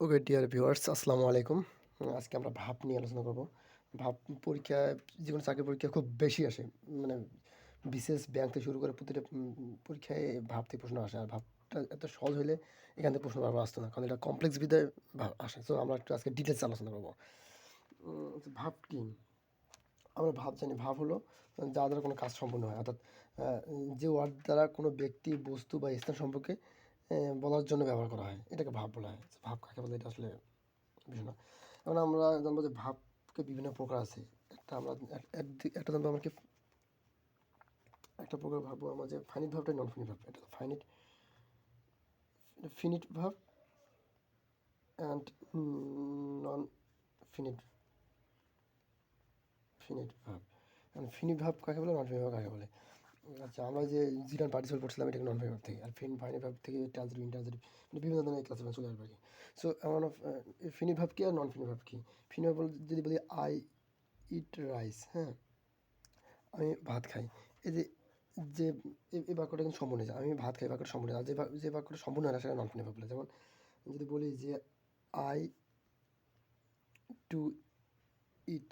Okay dear viewers, আসসালামু আলাইকুম। আজকে আমরা ভাব নিয়ে আলোচনা করব। ভাব পরীক্ষায়, যেকোনো চাকরির পরীক্ষায় খুব বেশি আসে। মানে বিসিএস, ব্যাংক থেকে শুরু করে প্রতিটা পরীক্ষায় ভাব থেকে প্রশ্ন আসে। আর ভাবটা এত সহজ হলে এখান থেকে প্রশ্ন বারবার আসতো না, কারণ এটা কমপ্লেক্স বিধায় ভাব আসে। সো আমরা একটু আজকে ডিটেলস আলোচনা করবো। ভাব কি? আমরা ভাব জানি, ভাব হলো যা দ্বারা কোনো কাজ সম্পন্ন হয়, অর্থাৎ যে ওয়ার্ড দ্বারা কোনো ব্যক্তি, বস্তু বা স্থান সম্পর্কে বলার জন্য ব্যবহার করা হয়, এটাকে ভাব বলা হয়। ভাব কাকে বলে এটা আসলে বিষয় না। এখন আমরা জানবো যে ভাবকে বিভিন্ন প্রকার আছে। একটা আমরা একটা জানবো আমরা কি, একটা প্রকার ভাববো আমরা যে ফাইনিট ভাবটা, নন ফিনিট ভাব। এটা ফাইনিট, ফিনিট ভাব অ্যান্ড নন ফিনিট ফিনিট ভাব। কারণ ফিনিট ভাব কাকে বলে, নন ফিনিট ভাব কাকে বলে? আচ্ছা, আমরা যে জিরান পার্টিসিপেল পড়ছিলাম, এটাকে নন ফিনিট ভাব থেকে, আর ফাইনিট ভাব থেকে ট্রান্সিটিভ, ইন্ট্রান্সিটিভ, মানে বিভিন্ন ধরনের ক্লাসে চলে আসবে আর কি। সো এমন ফিনিট ভাব কি আর নন ফিনিট ভাব কি? ফিনিট ভাব যদি বলি আই ইট রাইস, হ্যাঁ, আমি ভাত খাই। এই যে যে এই বাক্যটা কিন্তু সম্পূর্ণ হয়েছে, আমি ভাত খাই বাক্যটা সম্পূর্ণ। আর যে বাক্যটা সম্পূর্ণ হয় না সেটা নন ফিনিট ভাব বলে। যেমন যদি বলি যে আই টু ইট,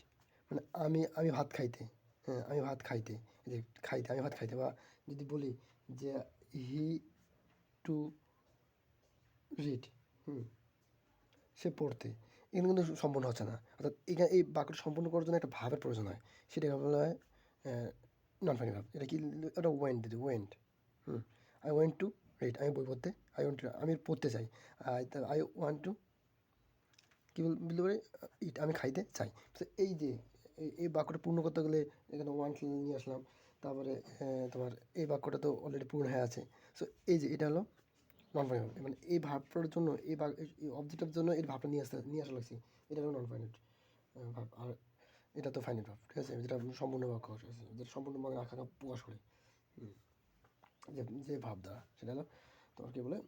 মানে আমি ভাত খাইতে, হ্যাঁ, আমি ভাত খাইতে, এই যে খাইতে, আমি ভাত খাইতে। বা যদি বলি যে হি টু রিড, হুম, সে পড়তে, এগুলো কিন্তু সম্পূর্ণ হচ্ছে না। অর্থাৎ এখানে এই বাক্যটা সম্পূর্ণ করার জন্য একটা ভাবের প্রয়োজন হয়, সেটাকে বলা হয় নন ফানি ভাব। এটা কি? এটা ওয়েন্ট, দিদি went, hmm, I went to read, আমি বই পড়তে, আই ওয়েন্ট টু, আমি পড়তে চাই, আই ওয়ান্ট টু, কী বলতে পারি, ইট, আমি খাইতে চাই। তো এই যে এই বাক্যটা পূর্ণ করতে গেলে এখানে ওয়ান্ট নিয়ে আসলাম। তারপরে তোমার এই বাক্যটা তো অলরেডি পূর্ণ হয়ে আছে। সো এই যে এটা হলো নন ফাইনাল, মানে এই ভাবটার জন্য, এই অবজেক্টের জন্য এই ভাবটা নিয়ে আসা লাগছি, এটা হলো নন ফাইনাইট ভাব। আর এটা তো ফাইনাইট ভাব, ঠিক আছে, যেটা সম্পূর্ণ বাক্য আছে, যেটা সম্পূর্ণ মানে আকাঙ্ক্ষা প্রকাশ করে, যে যে ভাব দ্বারা, সেটা হলো তোমার কী বলে,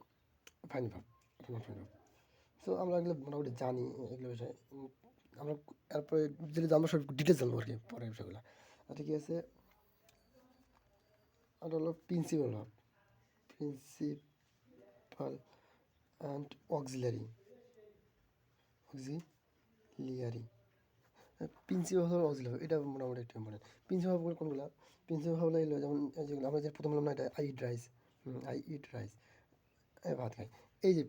ফাইনাল ভাব, নন ফাইনাল ভাব। সো আমরা এগুলো মোটামুটি জানি, এগুলো বিষয়ে আমরা এরপরে যেটা জানবো সব ডিটেলস জানবো আর কি, পরের বিষয়গুলো। আর ঠিক আছে, আর হলো প্রিন্সিপাল ভাব, principal and auxiliary, auxiliary. Principal হলো অক্সিলারি, এটা মোটামুটি একটু ইম্পর্টেন্ট। প্রিন্সিপাল ভাবগুলো কোনগুলো? প্রিন্সিপাল ভাবগুলো এগুলো, যেমন যেগুলো আমরা যে প্রথম বললাম না, এটা I eat rice, I eat rice, আমি ভাত খাই। এই যে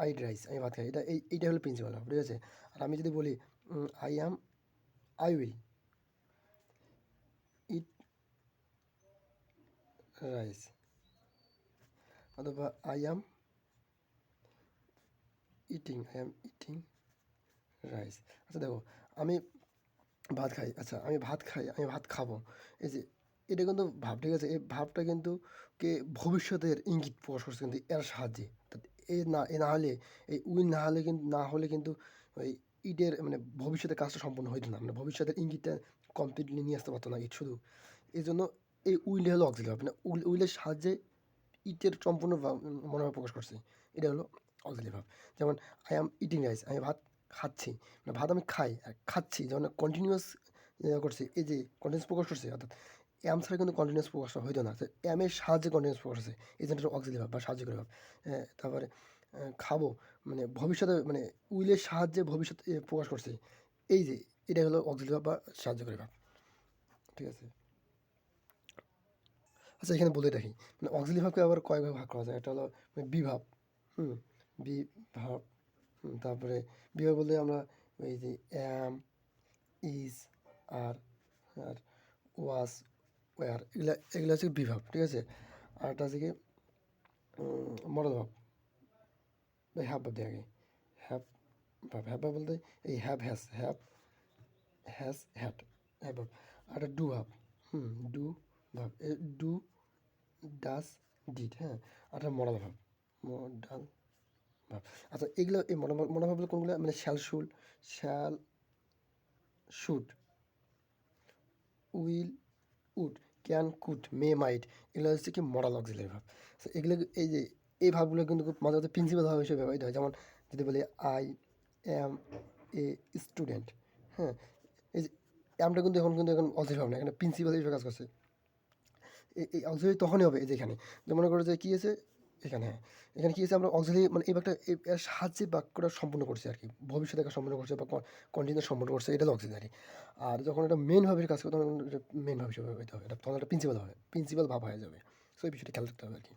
আই ইট রাইস, আমি ভাত খাই, এইটা হলো প্রিন্সিপাল ভাব, ঠিক আছে। আর আমি যদি বলি আই উইল ইট রাইস, অথবা আই অ্যাম ইটিং রাইস। আচ্ছা দেখো, আমি ভাত খাই, আচ্ছা আমি ভাত খাই, আমি ভাত খাবো, এই যে এটা কিন্তু ভাব, ঠিক আছে। এই ভাবটা কিন্তু কে ভবিষ্যতের ইঙ্গিত প্রকাশ করছে কিন্তু এর সাহায্যে। অর্থাৎ এ না হলে, এই উইল না হলে কিন্তু ওই ইটের মানে ভবিষ্যতের কাজটা সম্পূর্ণ হইতো না, মানে ভবিষ্যতের ইঙ্গিতটা কমপ্লিটলি নিয়ে আসতে পারতো না ইট শুধু। এই জন্য এই উইল হলো অক্সিলারি ভাব, মানে উইলের সাহায্যে ইটের সম্পূর্ণ মনোভাব প্রকাশ করছে, এটা হলো অক্সিলারি ভাব। যেমন আই অ্যাম ইটিং রাইস, আমি ভাত খাচ্ছি, মানে ভাত আমি খাই আর খাচ্ছি, যেমন কন্টিনিউয়াস করছে, এই যে কন্টিনিউয়াস প্রকাশ করছে। অর্থাৎ অ্যাম ছাড়া কিন্তু কন্টিনিউয়াস প্রকাশ হইতো না, তো অ্যামের সাহায্যে কন্টিনিউয়াস প্রকাশ হচ্ছে, এই জন্য অক্সিলারি ভাব বা সাহায্যকারী ভাব। তারপরে খাবো, মানে ভবিষ্যতে, মানে উইলের সাহায্যে ভবিষ্যৎ প্রকাশ করছে, এই যে এটা হলো অক্সিলারি ভাব বা সাহায্যকারী ভাব, ঠিক আছে। আচ্ছা এখানে বলে রাখি, মানে অক্সিলারি ভাবকে আবার কয়েকভাবে ভাগ করা যায়। একটা হলো মানে বিভাব, হুম, বিভাব, তারপরে বিভাব বলতে আমরা ওই যে অ্যাম, is, R R was, war, এগুলো হচ্ছে বিভাব, ঠিক আছে। আর একটা আছে কি মডেল ভাব, বা হ্যাভ ভাব দিয়ে আগে, হ্যাভ হ্যাভ ভাব বলতে এই হ্যাজ হ্যাড, হ্যাভ ভাব। আর একটা ডু ভাব, ডু ভাব, ডু, ডাস, ডিড, হ্যাঁ। আর একটা মডাল ভাব, মডাল ভাব। আচ্ছা এগুলো, এই মনোভাবগুলো কোনগুলো? মানে shall should, will, would, can, could, may, might, এগুলো হচ্ছে কি মডাল অক্সিলারি ভাব। সো এগুলো, এই যে এই ভাবগুলো কিন্তু খুব মাঝে মাঝে প্রিন্সিপাল ভাব হিসেবে ব্যবহৃত হয়। যেমন যদি বলি আই অ্যাম এ স্টুডেন্ট, হ্যাঁ, এই যে অ্যামটা কিন্তু এখন অক্সিলারি ভাব না, এখানে প্রিন্সিপাল হিসেবে কাজ করছে। এই অক্সিলারি তখনই হবে এই যে এখানে, যে মনে করো যে কী আছে, এখানে হ্যাঁ, এখানে কি হয়েছে আমরা অক্সিলারি মানে এই বাক্যটা এর সাহায্যে বাক্যটা সম্পূর্ণ করছি আর কি, ভবিষ্যতে কাজ সম্পূর্ণ করছে বা কন্টিনিউয়াস সম্পূর্ণ করছে, এটা হলো অক্সিলারি। আর যখন এটা মেন ভাবের কাজ করে তখন এটা মেন ভাব হিসেবে হইতে হবে, এটা তখন একটা প্রিন্সিপাল হবে, প্রিন্সিপাল ভাব হয়ে যাবে। সো এই বিষয়টা খেয়াল রাখতে হবে আর কি।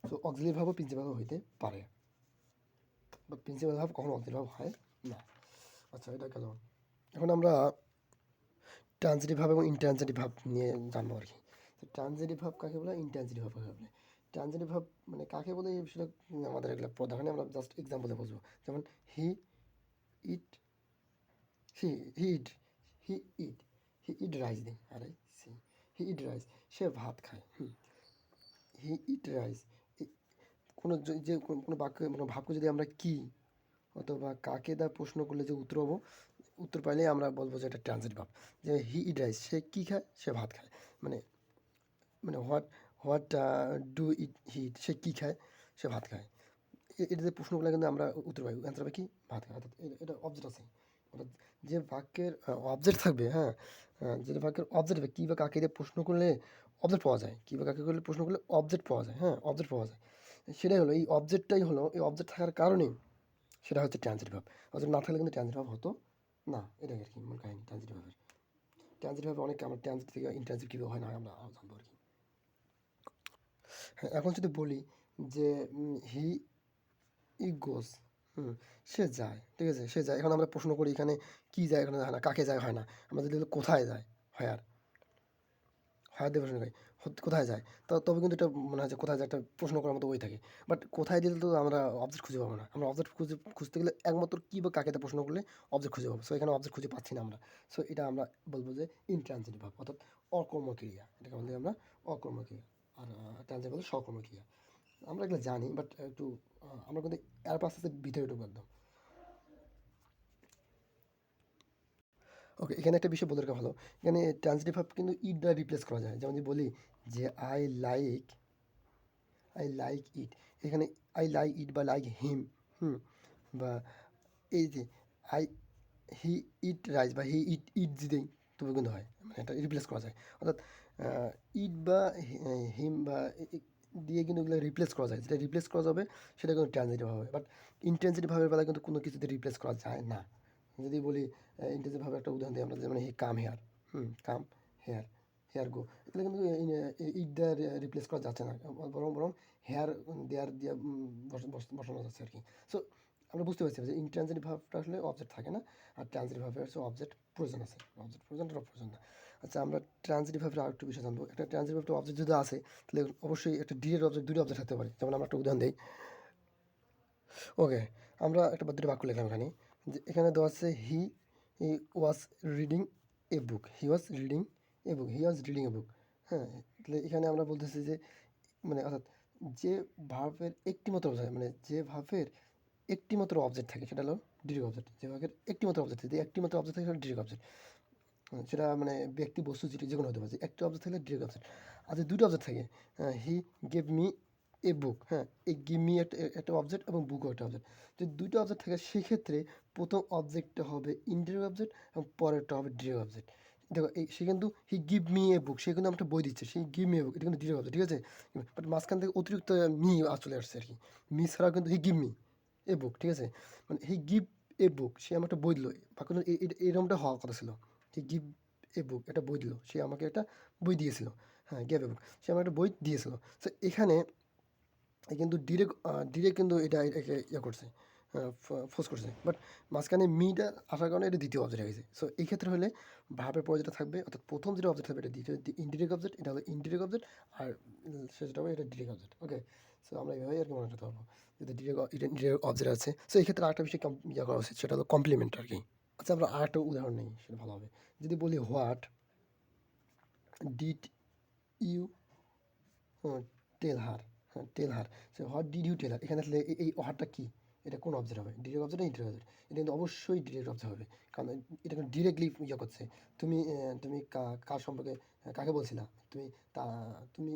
সো অক্সিলারি ভাবও প্রিন্সিপাল ভাব হইতে পারে, বা প্রিন্সিপাল ভাব কখনো অক্সিলারি ভাব হয় না। আচ্ছা, এটা গেল। এখন আমরা ট্রানজিটিভ ভাব এবং ইনট্রানজিটিভ ভাব নিয়ে জানবো আর কি। তো ট্রানজিটিভ ভাব কাকে বলে, ইনট্রানজিটিভ ভাব কাকে বলে। ট্রানজিটিভ ভাব মানে কাকে বলে এই বিষয়টা আমাদের এগুলো প্রধান, আমরা জাস্ট এক্সাম্পলে বুঝবো। যেমন হি ইট, হি হি ইট, হি ইট, হি ইট রাইস দিই, আরে সি, হি ইট রাইস, সে ভাত খায়। হি ইট রাইস, কোনো যে কোনো বাক্য কোনো ভাবকে যদি আমরা কি অথবা কাকে দ্বারা প্রশ্ন করলে যে উত্তর হবো, উত্তর পাইলে আমরা বলবো যে এটা ট্রানজিট ভাব। যে হি ইট রাইস, সে কী খায়, সে ভাত খায়। মানে মানে হোয়াট হোয়াট ডু ইট হি ইট, সে কী খায়, সে ভাত খায়। এটা যে প্রশ্ন করলে কিন্তু আমরা উত্তর পাই, অ্যান্সার পাই কি, ভাত খায়। অর্থাৎ এটা অবজেক্ট আছে, অর্থাৎ যে বাক্যের অবজেক্ট থাকবে, হ্যাঁ, যে বাক্যের অবজেক্ট হবে, কী বা কাকে দিয়ে প্রশ্ন করলে অবজেক্ট পাওয়া যায়, কী বা কাকে করলে প্রশ্ন করলে অবজেক্ট পাওয়া যায়, হ্যাঁ, অবজেক্ট পাওয়া যায়। সেটাই হলো এই অবজেক্টটাই হলো, এই অবজেক্ট থাকার কারণেই সেটা হচ্ছে ট্রানজিটিভ ভাব। অবজেক্ট না থাকলে কিন্তু ট্রানজিটিভ ভাব হতো না। এটাই আর কি মূল কাহিনী ট্রানজিটিভ ভাবের। ট্রানজিটিভ ভাবে অনেক আমরা ট্রানজিট থেকে ইনট্রানজিট কীভাবে হয় না আমরা জানবো আর কি। হ্যাঁ, এখন যদি বলি যে হি গোস, সে যায়, ঠিক আছে, সে যায়। এখন আমরা প্রশ্ন করি এখানে কি যায়, এখানে হয় না, কাকে যায় হয় না। আমরা যদি বলি কোথায় যায়, হায়ার, হায়ার দিয়ে প্রশ্ন করি কোথায় যায়, তবে কিন্তু এটা মনে হয় যে কোথায় যায় একটা প্রশ্ন করার মতো ওই থাকে। বাট কোথায় দিলে তো আমরা অবজেক্ট খুঁজে পাবো না। আমরা অবজেক্ট খুঁজতে গেলে একমাত্র কী বা কাকে প্রশ্ন করলে অবজেক্ট খুঁজে পাবো। সো এখানে অবজেক্ট খুঁজে পাচ্ছি না আমরা। সো এটা আমরা বলবো যে ইনট্রানজিটিভ ভাব, অর্থাৎ অকর্মক্রিয়া, এটাকে বলি আমরা অকর্মক্রিয়া। আর ট্রানজিটিভ বলে সকর্মক্রিয়া। আমরা এগুলো জানি, বাট একটু আমরা কিন্তু এর আস্তে আস্তে ভিতরে ঢুকবো একদম। ওকে, এখানে একটা বিষয় বলে রাখা ভালো। এখানে ট্রানজিটিভ ভাব কিন্তু ইট দ্বারা রিপ্লেস করা যায়। যেমন যদি বলি যে আই লাইক ইট, এখানে আই লাইক ইট বা লাইক হিম, বা এই যে আই হি ইট রাইস বা হি ইট দিতেই তবু কিন্তু হয়, মানে এটা রিপ্লেস করা যায়। অর্থাৎ ইট বা হিম বা দিয়ে কিন্তু এগুলো রিপ্লেস করা যায়, যেটা রিপ্লেস করা যাবে সেটা কিন্তু ট্রানজিটিভ হবে। বাট ইনট্রানজিটিভ ভাবের বেলা কিন্তু কোনো কিছুতে রিপ্লেস করা যায় না। যদি বলি ইনট্রানজিটিভ ভাবে একটা উদাহরণ দিই আমরা, যেমন he come here, come here, here go, এগুলো কিন্তু ইট দেওয়ার রিপ্লেস করা যাচ্ছে না, বরং বরং হেয়ার দেয়ার দিয়ে বসানো যাচ্ছে আর কি। সো আমরা বুঝতে পারছি যে ইনট্রানজিটিভ ভাবটা আসলে অবজেক্ট থাকে না, আর ট্রানজিটিভ ভাবে হচ্ছে অবজেক্ট প্রয়োজন আছে, অবজেক্ট প্রয়োজন আর প্রয়োজন না। আচ্ছা, আমরা ট্রানজিটিভ ভাবে আর একটু বিষয় জানবো। একটা ট্রানজিটিভ ভাবে অবজেক্ট যদি আছে, তাহলে অবশ্যই একটা ডিরেক্ট অবজেক্ট, দুটো অবজেক্ট থাকতে পারে। যেমন আমরা একটা উদাহরণ দিই। ওকে, আমরা একটা বা দুটো বাক্য লিখলাম এখানে, যে এখানে দেওয়া আছে he was reading a book, he was reading a book, he was reading a book. হ্যাঁ, তাহলে এখানে আমরা বলতেছি যে মানে অর্থাৎ যে ভার্বের একটি মাত্র অবজেক্ট, মানে যে ভার্বের একটি মাত্র অবজেক্ট থাকে সেটা হলো ডিরেক্ট অবজেক্ট। যে ভার্বের একটি মাত্র অবজেক্ট, যদি একটি মাত্র অবজেক্ট থাকে সেটা ডিরেক্ট অবজেক্ট। সেটা মানে ব্যক্তি, বস্তু, যেটি যে কোনো হতে পারে। একটা অবজেক্ট থাকলে ডিরেক্ট অবজেক্ট। আর যদি দুটো অবজেক্ট থাকে, he gave me a book, হ্যাঁ, এই গিভ মি একটা অবজেক্ট এবং বুকও একটা অবজেক্ট। যদি দুটো অবজেক্ট থাকে সেক্ষেত্রে প্রথম অবজেক্টটা হবে ইনডিরেক্ট অবজেক্ট এবং পরেরটা হবে ডিরেক্ট অবজেক্ট। দেখো সে কিন্তু হি গিভ মি এ বুক, সে কিন্তু আমাকে বই দিচ্ছে, সেই গিভ মি এ বুক, এটা কিন্তু ডিরেক্ট অবজেক্ট, ঠিক আছে। বাট মাঝখান থেকে অতিরিক্ত মি চলে আসছে আর কি। মি ছাড়াও কিন্তু হি গিভ মি এ বুক, ঠিক আছে। মানে হি গিভ এ বুক, সে আমাকে বই দিল, বা কোনো এরকমটা হওয়ার কথা ছিল। হি গিভ এ বুক, একটা বই দিল, সে আমাকে একটা বই দিয়েছিল। হ্যাঁ, গেভ এ বুক, সে আমাকে একটা বই দিয়েছিল। সো এখানে কিন্তু ডিরেক্ট কিন্তু এটা একে করছে, ফোর্স করছে। বাট মাঝখানে মিটা আসার কারণে এটা দ্বিতীয় অবজেক্ট হয়ে গেছে। সো এই ক্ষেত্রে হলে ভার্বের পরে যেটা থাকবে, অর্থাৎ প্রথম যেটা অবজেক্ট থাকবে এটা দ্বিতীয় ইনডিরেক্ট অবজেক্ট, এটা হলো ইনডিরেক্ট অবজেক্ট। আর সেটা হবে এটা ডিরেক্ট অবজেক্ট। ওকে, সো আমরা এইভাবেই আর কি মনে রাখতে পারবো যদি ডিরেক্ট অবজেক্ট আছে। সো এই ক্ষেত্রে আরেকটা বিষয় ইয়ে করা উচিত, সেটা হলো কমপ্লিমেন্ট আর কি। আচ্ছা, আমরা আরেকটা উদাহরণ নিই, সেটা ভালো হবে। যদি বলি what did you tell her, হ্যাঁ, টেল হার, সে what did you tell her, এখানে আসলে এই হারটা কী, এটা কোন অবজেক্ট হবে, ডিরেক্ট অবজেক্ট না ইনডিরেক্ট অবজেক্ট? এটা কিন্তু অবশ্যই ডিরেক্ট অবজেক্ট হবে, কারণ এটা কিন্তু ডিরেক্টলি ইয়ে করছে। তুমি তুমি কার সম্পর্কে, কাকে বলছিলা তুমি, তা তুমি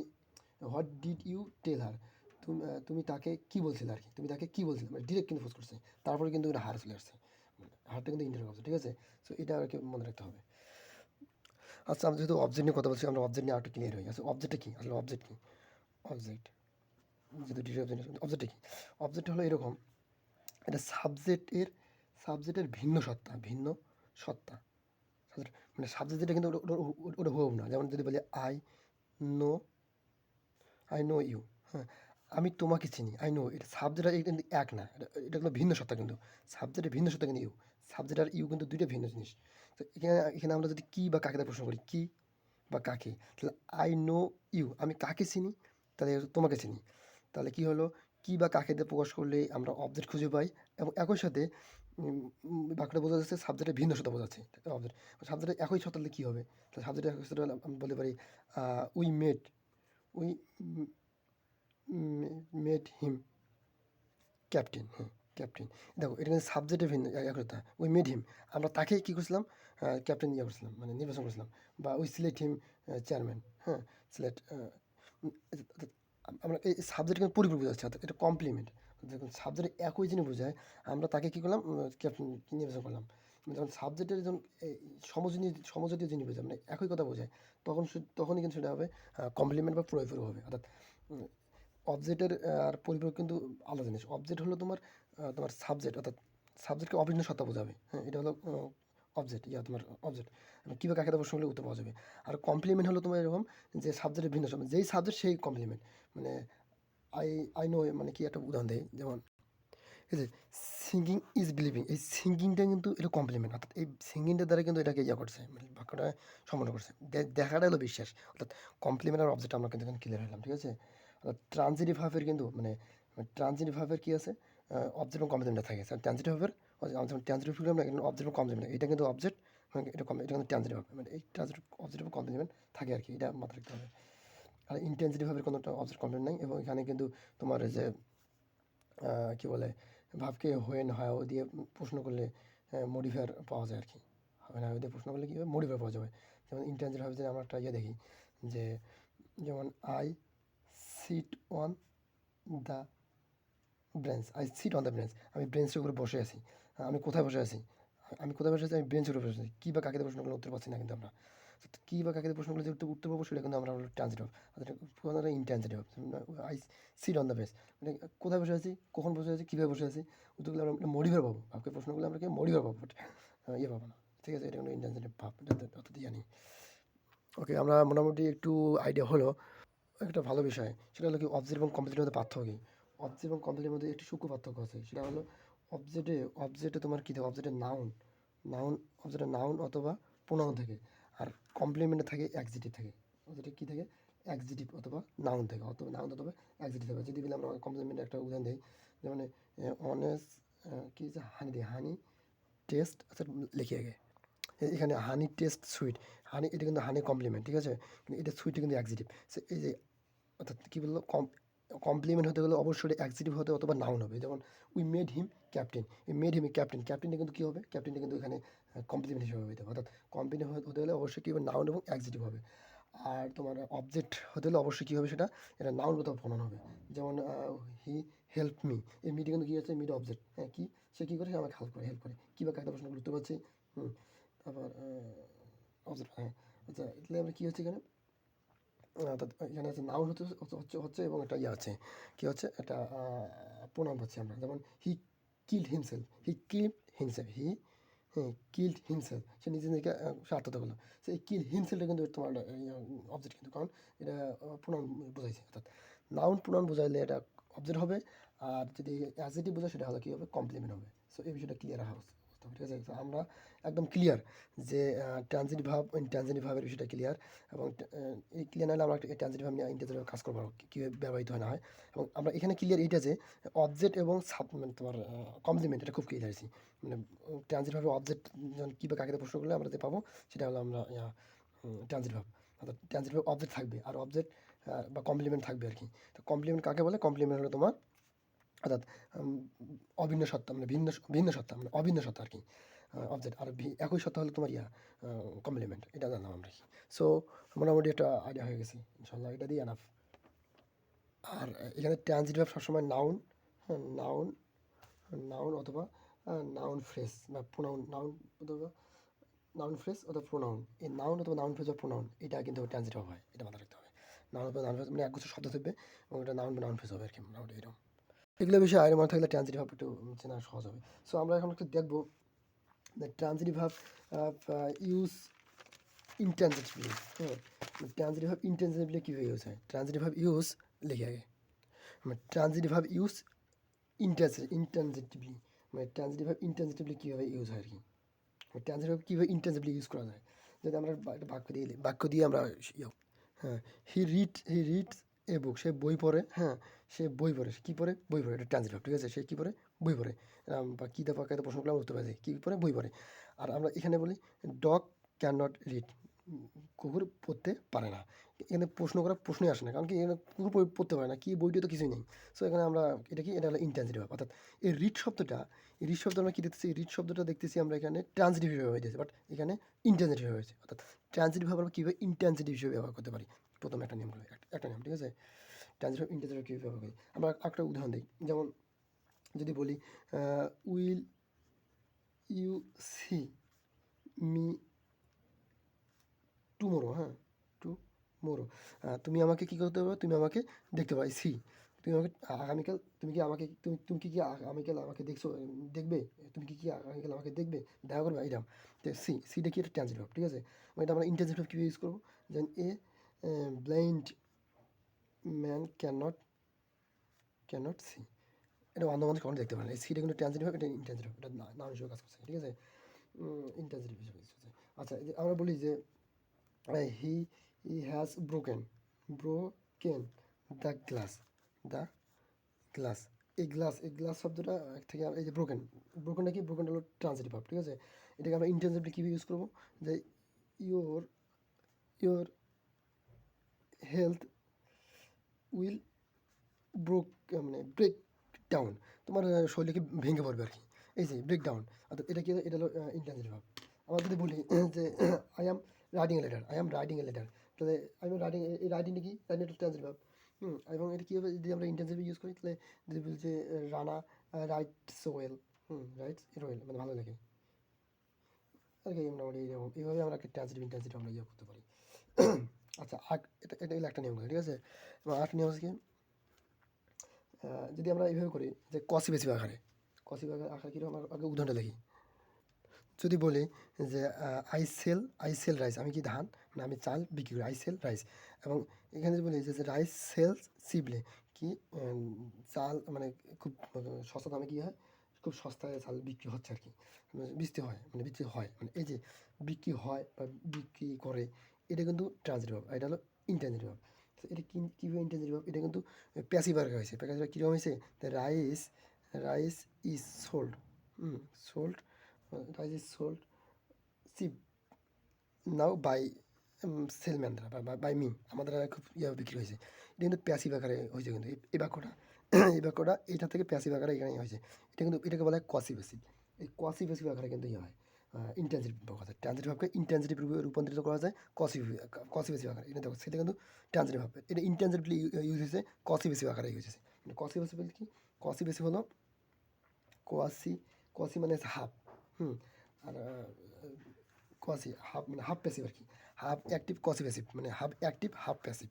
হোয়াট ডিড ইউ টেল হার, তুমি তুমি তাকে কী বলছিলে আর কি, তুমি তাকে কী বলছিলে, মানে ডিরেক্ট কিন্তু ফোর্স করছে। তারপরে কিন্তু এটা হার চলে আসছে, হারটা কিন্তু ইনডিরেক্ট অবজেক্ট, ঠিক আছে। সো এটা আর কি মনে রাখতে হবে। আচ্ছা, আমরা যেহেতু অবজেক্ট নিয়ে কথা বলছি, আমরা অবজেক্ট নিয়ে আরেকটু ক্লিয়ার হই। আচ্ছা, অবজেক্টটা কী আসলে, অবজেক্ট কী? অবজেক্ট যেহেতু ডিটেল জিনিস, অবজেক্টটা কি? অবজেক্ট হলো এরকম, এটা সাবজেক্টের ভিন্ন সত্তা, মানে সাবজেক্ট যেটা কিন্তু ওটা হুবহু না। যেমন যদি বলি নো আই নো ইউ, হ্যাঁ, আমি তোমাকে চিনি, আই নো, এটা সাবজেক্ট আর এটা কিন্তু এক না, এটা কিন্তু ভিন্ন সত্তা, কিন্তু সাবজেক্টের ভিন্ন সত্তা কিন্তু ইউ, সাবজেক্ট আর ইউ কিন্তু দুইটা ভিন্ন জিনিস। তো এখানে আমরা যদি কি বা কাকে প্রশ্ন করি, কি বা কাকে, তাহলে আই নো ইউ, আমি কাকে চিনি, তাহলে তোমাকে চিনি, তাহলে কি হলো, কি বা কাকে দিয়ে প্রকাশ করলে আমরা অবজেক্ট খুঁজে পাই, এবং একই সাথে বাক্যটা বোঝা যাচ্ছে সাবজেক্টের ভিন্ন সত্তা বোঝাচ্ছে অবজেক্ট। সাবজেক্টের একই সত্তা হলে কী হবে, তাহলে সাবজেক্টের একই সত্তা হলে আমি বলতে পারি we made we made him captain, হ্যাঁ ক্যাপ্টেন। দেখো এটা কিন্তু সাবজেক্টের ভিন্ন একতা, উই মেড হিম, আমরা তাকে কী করছিলাম, ক্যাপ্টেন ইয়ে করছিলাম, মানে নির্বাচন করছিলাম, বা উই সিলেক্ট হিম চেয়ারম্যান, হ্যাঁ সিলেক্ট, আমরা এই সাবজেক্ট কিন্তু পরিপূর্ণ বোঝাচ্ছে, অর্থাৎ এটা কমপ্লিমেন্ট। দেখুন সাবজেক্ট একই জিনিস বোঝায়, আমরা তাকে কী করলাম, ক্যাপ্টেন নির্বাচন করলাম। যখন সাবজেক্টের যখন সমজাতীয় জিনিস বোঝায়, মানে একই কথা বোঝায়, তখনই কিন্তু সেটা হবে কমপ্লিমেন্ট বা পরিপূরক হবে। অর্থাৎ অবজেক্টের আর পরিপূরক কিন্তু আলাদা জিনিস। অবজেক্ট হলো তোমার সাবজেক্ট, অর্থাৎ সাবজেক্টকে অভিন্ন সত্তা বোঝাবে, হ্যাঁ এটা হলো অবজেক্ট, তোমার অবজেক্ট, কীভাবে কাকে প্রশ্ন করলে উত্তর পাওয়া যাবে। আর কমপ্লিমেন্ট হলো তোমার এরকম, যে সাবজেক্টের ভিন্ন শব্দ, যেই সাবজেক্ট সেই কমপ্লিমেন্ট, মানে আই আই নো, মানে কি একটা উদাহরণ দেয়, যেমন এই যে সিঙ্গিং ইজ বিলিভিং, এই সিঙ্গিংটা কিন্তু এটা কমপ্লিমেন্ট, অর্থাৎ এই সিঙ্গিংটার দ্বারা কিন্তু এটাকে ইয়ে করছে, মানে বাক্যটা সম্পন্ন করছে, দেখাটা হলো বিশ্বাস, অর্থাৎ কমপ্লিমেন্ট আর অবজেক্ট আমরা কিন্তু এখানে ক্লিয়ার হলাম, ঠিক আছে। অর্থাৎ ট্রানজিটিভ ভার্বের কিন্তু ট্রানজিটিভ ভার্বের কী আছে, অবজেক্ট এবং কমপ্লিমেন্ট থাকে। ট্রানজিটিভ ভার্বের ট্রানজিটিভ প্রোগ্রাম না, কিন্তু অবজেক্ট এবং কমপ্লিমেন্ট, এটা কিন্তু অবজেক্ট, এটা কিন্তু ট্রানজিটিভ ভার্ব, মানে এই ট্রানজিটিভ অবজেক্ট এবং কমপ্লিমেন্ট থাকে আর কি, এটা মাথায় রাখতে হবে। আর ইনট্রানজিটিভ ভার্বের কোনো অবজেক্ট কমপ্লিমেন্ট নাই, এবং এখানে কিন্তু তোমার যে কী বলে, ভাবকে হোয়েন হাও দিয়ে প্রশ্ন করলে মডিফায়ার পাওয়া যায় আর কি, হোয়েন হাও দিয়ে প্রশ্ন করলে কী হবে, মডিফায়ার পাওয়া যাবে। যেমন ইন্টেন্সিভ ভাবে যদি আমরা একটা ইয়ে দেখি, যে যেমন I sit on the bench, আমি বেঞ্চের উপরে বসে আছি, আমি কোথায় বসে আছি, আমি বেঞ্চের উপরে বসে আছি, কী বা কাকে প্রশ্ন করলে উত্তর পাচ্ছি না কিন্তু আমরা, কী বা কাকে প্রশ্ন করলে যে উত্তর পাবো সেটা কিন্তু আমরা হলো ট্রানজিটিভ, অর্থাৎ intransitive. I sit on the bench, মানে কোথায় বসে আছি, কখন বসে আছি, কীভাবে বসে আছি, উত্তরগুলো আমরা মডিফায়ার পাবো, ভাবকে প্রশ্ন করলে আমরা কি মডিফায়ার পাবো, বাট ইয়ে পাবো না, ঠিক আছে, এটা কোনো ইনট্রানজিটিভ ভাব, এটা অত জানি। ওকে, আমরা মোটামুটি একটু আইডিয়া হলো একটা ভালো বিষয়, সেটা হলো কি অবজেক্ট এবং কমপ্লিটের মধ্যে পার্থক্য কী। অবজেক্ট এবং কমপ্লিটের মধ্যে একটি সূক্ষ্ম পার্থক্য আছে, সেটা হলো অবজেক্টে তোমার কী থাকে, অবজেক্টের নাউন অথবা প্রোনাউন থাকে, আর কমপ্লিমেন্টে থাকে অ্যাডজেক্টিভ থাকে। অবজেক্টে কী থাকে, অ্যাডজেক্টিভ অথবা নাউন থাকে, অথবা নাউন অথবা অ্যাডজেক্টিভ থাকে। যদি বলে আমরা কমপ্লিমেন্টে একটা উদাহরণ দিই, যেমন অনেস্ট, কী হচ্ছে, হানি টেস্ট, আচ্ছা লিখি আগে, এখানে হানি টেস্ট সুইট, হানি এটা কিন্তু হানি কমপ্লিমেন্ট, ঠিক আছে, কিন্তু এটা সুইটটা কিন্তু অ্যাডজেক্টিভ। সো এই যে অর্থাৎ কী বললো, কমপ্লিমেন্ট হতে গেলে অবশ্যই অ্যাডজেক্টিভ হতে অথবা নাউন হবে। যেমন উই মেড হিম ক্যাপ্টেন, ক্যাপ্টেনটা কিন্তু কী হবে, ক্যাপ্টেনটা কিন্তু এখানে কমপ্লিমেন্ট হিসেবে হবে, অর্থাৎ কমপ্লিমেন্ট হতে গেলে অবশ্যই কী হবে, নাউন এবং অ্যাডজেক্টিভ হবে। আর তোমার অবজেক্ট হতে হলে অবশ্যই কী হবে, সেটা এটা নাউন অথবা প্রনাউন হবে। যেমন হি হেল্প মি, এই মিটি কিন্তু কী আছে, মিট অবজেক্ট, হ্যাঁ কি, সে কী করে, সে আমাকে হেল্প করে, কী বা কাকে প্রশ্ন করতে পারছি, তারপর অবজেক্ট, হ্যাঁ আচ্ছা, তাহলে আমরা কী হচ্ছে এখানে, অর্থাৎ এখানে আছে নাউন হচ্ছে এবং একটা ইয়ে আছে, কী হচ্ছে, একটা প্রোনাউন পাচ্ছি আমরা। যেমন he killed himself, killed himself, সে নিজেকে সে আত্মহত্যা করলো। সে এই কিল হিমসেলফটা কিন্তু তোমার অবজেক্ট, কিন্তু কারণ এটা প্রোনাউন বোঝাইছে, অর্থাৎ নাউন প্রোনাউন বোঝাইলে এটা অবজেক্ট হবে, আর যদি অ্যাডজেক্টিভ বোঝায় সেটা হলো কী হবে, কমপ্লিমেন্ট হবে। সো এই বিষয়টা ক্লিয়ার রাখা উচিত, ঠিক আছে। তো আমরা একদম ক্লিয়ার যে ট্রানজিটিভ ভাব, ইনট্রানজিটিভ ভাবের বিষয়টা ক্লিয়ার, এবং এই ক্লিয়ার নাহলে আমরা ট্রানজিটিভ ভাব নিয়ে ইন্টারজিটিভ কাজ করবো, কীভাবে ব্যবহৃত হয় না হয়। এবং আমরা এখানে ক্লিয়ার এইটা যে অবজেক্ট এবং মানে তোমার কমপ্লিমেন্ট, এটা খুব ক্লিয়ার হয়েছি, মানে ট্রানজিটিভ ভাবে অবজেক্ট যখন কী বা কাকে প্রশ্ন করলে আমরা যে পাবো, সেটা হলো আমরা ট্রানজিটিভ ভাব, অর্থাৎ ট্রানজিটিভ ভাব অবজেক্ট থাকবে, আর অবজেক্ট বা কমপ্লিমেন্ট থাকবে আর কি। তো কমপ্লিমেন্ট কাকে বলে, কমপ্লিমেন্ট হলো তোমার অর্থাৎ অভিন্ন সত্তা, মানে ভিন্ন সত্তা, মানে অভিন্ন সত্তা আর কি, অবজেক্ট, আর একই সত্তা হলো তোমার কমপ্লিমেন্ট, এটা জানলাম আমরা কি। সো মোটামুটি একটা আইডিয়া হয়ে গেছি, ইনশাল্লাহ এটা দিয়ে এনাফ। আর এখানে ট্রানজিটিভ ভার্ব সবসময় নাউন, হ্যাঁ নাউন অথবা নাউন ফ্রেজ বা প্রোনাউন, নাউন ফ্রেজ অথবা প্রোনাউন, এই নাউন অথবা নাউন ফ্রেজ বা প্রোনাউন, এটা কিন্তু ট্রানজিটিভ হয়, এটা মাথায় রাখতে হবে। নাউন বা নাউন ফ্রেজ মানে একগুচ্ছ শব্দ থাকবে এবং এটা নাউন বা নাউন ফ্রেজ হবে আর কি মোটামুটি এরকম। এগুলো বিষয়ে আইনের মনে থাকলে ট্রানজিটিভ ভাব একটু চেনা সহজ হবে। সো আমরা এখন একটু দেখবো দ্য ট্রানজিটিভ ভাব ইউজ ইনট্রানজিটিভলি। হ্যাঁ, ট্রানজিটিভ ভাব ইনট্রানজিটিভলি কীভাবে ইউজ হয়? ট্রানজিটিভ ভাব ইউজ লিখে আগে ট্রানজিটিভ ভাব ইউজ ইনট্রানজিটিভলি মানে ট্রানজিটিভ ভাব ইনট্রানজিটিভলি কীভাবে ইউজ হয় আর কি, ট্রানজিটিভ ভাব কীভাবে ইনট্রানজিটিভলি ইউজ করা যায়। যদি আমরা একটা বাক্য দিয়ে আমরা হ্যাঁ, হি রিডস এ বুক, সে বই পড়ে। হ্যাঁ, সে বই পড়ে, সে কী পড়ে? বই পড়ে, এটা ট্রানজিটিভ ভাব, ঠিক আছে? সে কী পড়ে? বই পড়ে। বা কী দা পাকাতে প্রশ্ন করলে আমরা উত্তর পাই, কী পড়ে? বই পড়ে। আর আমরা এখানে বলি ডগ ক্যান নট রিড, কুকুর পড়তে পারে না। এখানে প্রশ্ন করার প্রশ্নই আসে না, কারণ কি এখানে কুকুর পড়তে পারে না, কি বইটি তো কিছুই নেই। সো এখানে আমরা এটা কি, এটা হলো ইনট্রানজিটিভ ভাব। অর্থাৎ এই রিড শব্দটা, এই রিড শব্দ আমরা কী দেখতেছি? রিড শব্দটা দেখতেছি আমরা এখানে ট্রানজিটিভ হিসেবে হয়ে যাচ্ছে, বাট এখানে ইনট্রানজিটিভ হয়েছে। অর্থাৎ ট্রানজিটিভ ভাব আমরা কীভাবে ইনট্রানজিটিভ হিসেবে ব্যবহার করতে পারি, প্রথম একটা নিয়ম হলো একটা নিয়ম, ঠিক আছে? ট্রানজিটিভ ইনট্রানজিটিভ কীভাবে ব্যবহার করি, আমরা একটা উদাহরণ দিই। যেমন যদি বলি will you see me tomorrow. হ্যাঁ, টুমোরো, তুমি আমাকে কী করতে পারবে? তুমি আমাকে দেখতে পাই। সি, তুমি আমাকে আগামীকাল, তুমি কি আমাকে, তুমি কি আগামীকাল আমাকে দেখবে? তুমি কি আগামীকাল আমাকে দেখবে, দেখা করবে? এইরকম। তো সিটা কি, একটা ট্রানজিটিভ ভাব, ঠিক আছে? এটা আমরা ইন্টারজেক্টিভ ভাব কীভাবে ইউজ করবো? যেন a blind man can not see, এটা অন্ধ মানুষ কখনো দেখতে পারে না। এই সিটা কিন্তু ট্রানজিটিভ ভাব, এটা ইন্টারজেক্টিভ ভাব, এটা নাউন হিসেবে কাজ করছে, ঠিক আছে? ইন্টারজেক্টিভ হিসেবে কাজ করছে। আচ্ছা, আমরা বলি যে he has broken the the glass. এই গ্লাস শব্দটা থেকে এই যে ব্রোকেনটা কি, ব্রোকেনটা হলো ট্রানজিটিভ ভাব, ঠিক আছে? এটাকে আমরা ইন্টারজেক্টিভলি কীভাবে ইউজ করবো? যে your your health will break down, তোমার শরীরকে ভেঙে পড়বে আর কি, এই যে ব্রেক ডাউন। অর্থাৎ এটা কি, এটা হলো ইন্টেন্সিভ ভাব। আমরা যদি বলি যে I am writing a letter, তাহলে আই এম রাইটিং, এই রাইটিংটা কি, রাইটিং একটা ট্রান্সিটিভ ভাব। এবং এটা কীভাবে যদি আমরা ইন্টেন্সিভ ইউজ করি, তাহলে যদি বলি যে রানা রাইটস ওয়েল, রাইটস ইট ওয়েল, মানে ভালো লাগে আর কি, মোটামুটি এইরকম। এইভাবে আমরা একটা ট্রান্সিটিভ ইন্টেন্সিভ আমরা ইয়ে করতে পারি। আচ্ছা, এটা হলো একটা নিয়ম, ঠিক আছে? এবং আরেকটা নিয়ম আছে কি, যদি আমরা এইভাবে করি যে কসি আকারে কীরকম, আগে উদাহরণটা দেখি। যদি বলি যে আই সেল রাইস, আমি কি ধান, মানে আমি চাল বিক্রি করি, আই সেল রাইস। এবং এখানে যদি বলি যে রাইস সেলস চিপলি, কি চাল মানে খুব সস্তা দামে কী হয়, খুব সস্তায় চাল বিক্রি হচ্ছে আর কি, বিক্রি হয় মানে এই যে বিক্রি হয় বা বিক্রি করে, এটা কিন্তু ট্রানজিটিভ ভাব, এটা হলো ইনট্রানজিটিভ ভাব। তো এটা কীভাবে ইনট্রানজিটিভ ভাব? এটা কিন্তু প্যাসিভ আকারে হয়েছে। প্যাসিভ কীরকম হয়েছে? Rice rice is sold, sold, rice is sold cheap now by salesman দ্বারা বা বাই মি, আমাদের খুব বিক্রি হয়েছে। এটা কিন্তু প্যাসিভ আকারে হয়েছে, কিন্তু এই বাক্যটা এই বাক্যটা এইটা থেকে প্যাসিভ আকারে এখানে হয়েছে। এটা কিন্তু এটাকে বলা হয় কসি বেসিভ। এই কসি বেসিভ আকারে কিন্তু হয় ইন্টেন্সিটিভ কথা, ট্রানজিটিভ ভাবকে ইন্টেন্সিটিভ রূপে রূপান্তরিত করা যায় কসি বেসিভ আকারে। এটা দেখো, সেটা কিন্তু ট্রানজিটিভ ভাব, এটা ইন্টেন্সিটিভলি ইউজ হয়েছে, কসি বেসিভ আকারে ইউজ হয়েছে। কসি বেসিভ কি, কসি বেসিভ হলো কোয়াসি, কোয়াসি মানে হাফ, আর কোয়াসি হাফ মানে হাফ প্যাসিভ আর কি, হাফ অ্যাক্টিভ কসি প্যাসিভ, মানে হাফ অ্যাক্টিভ হাফ প্যাসিভ,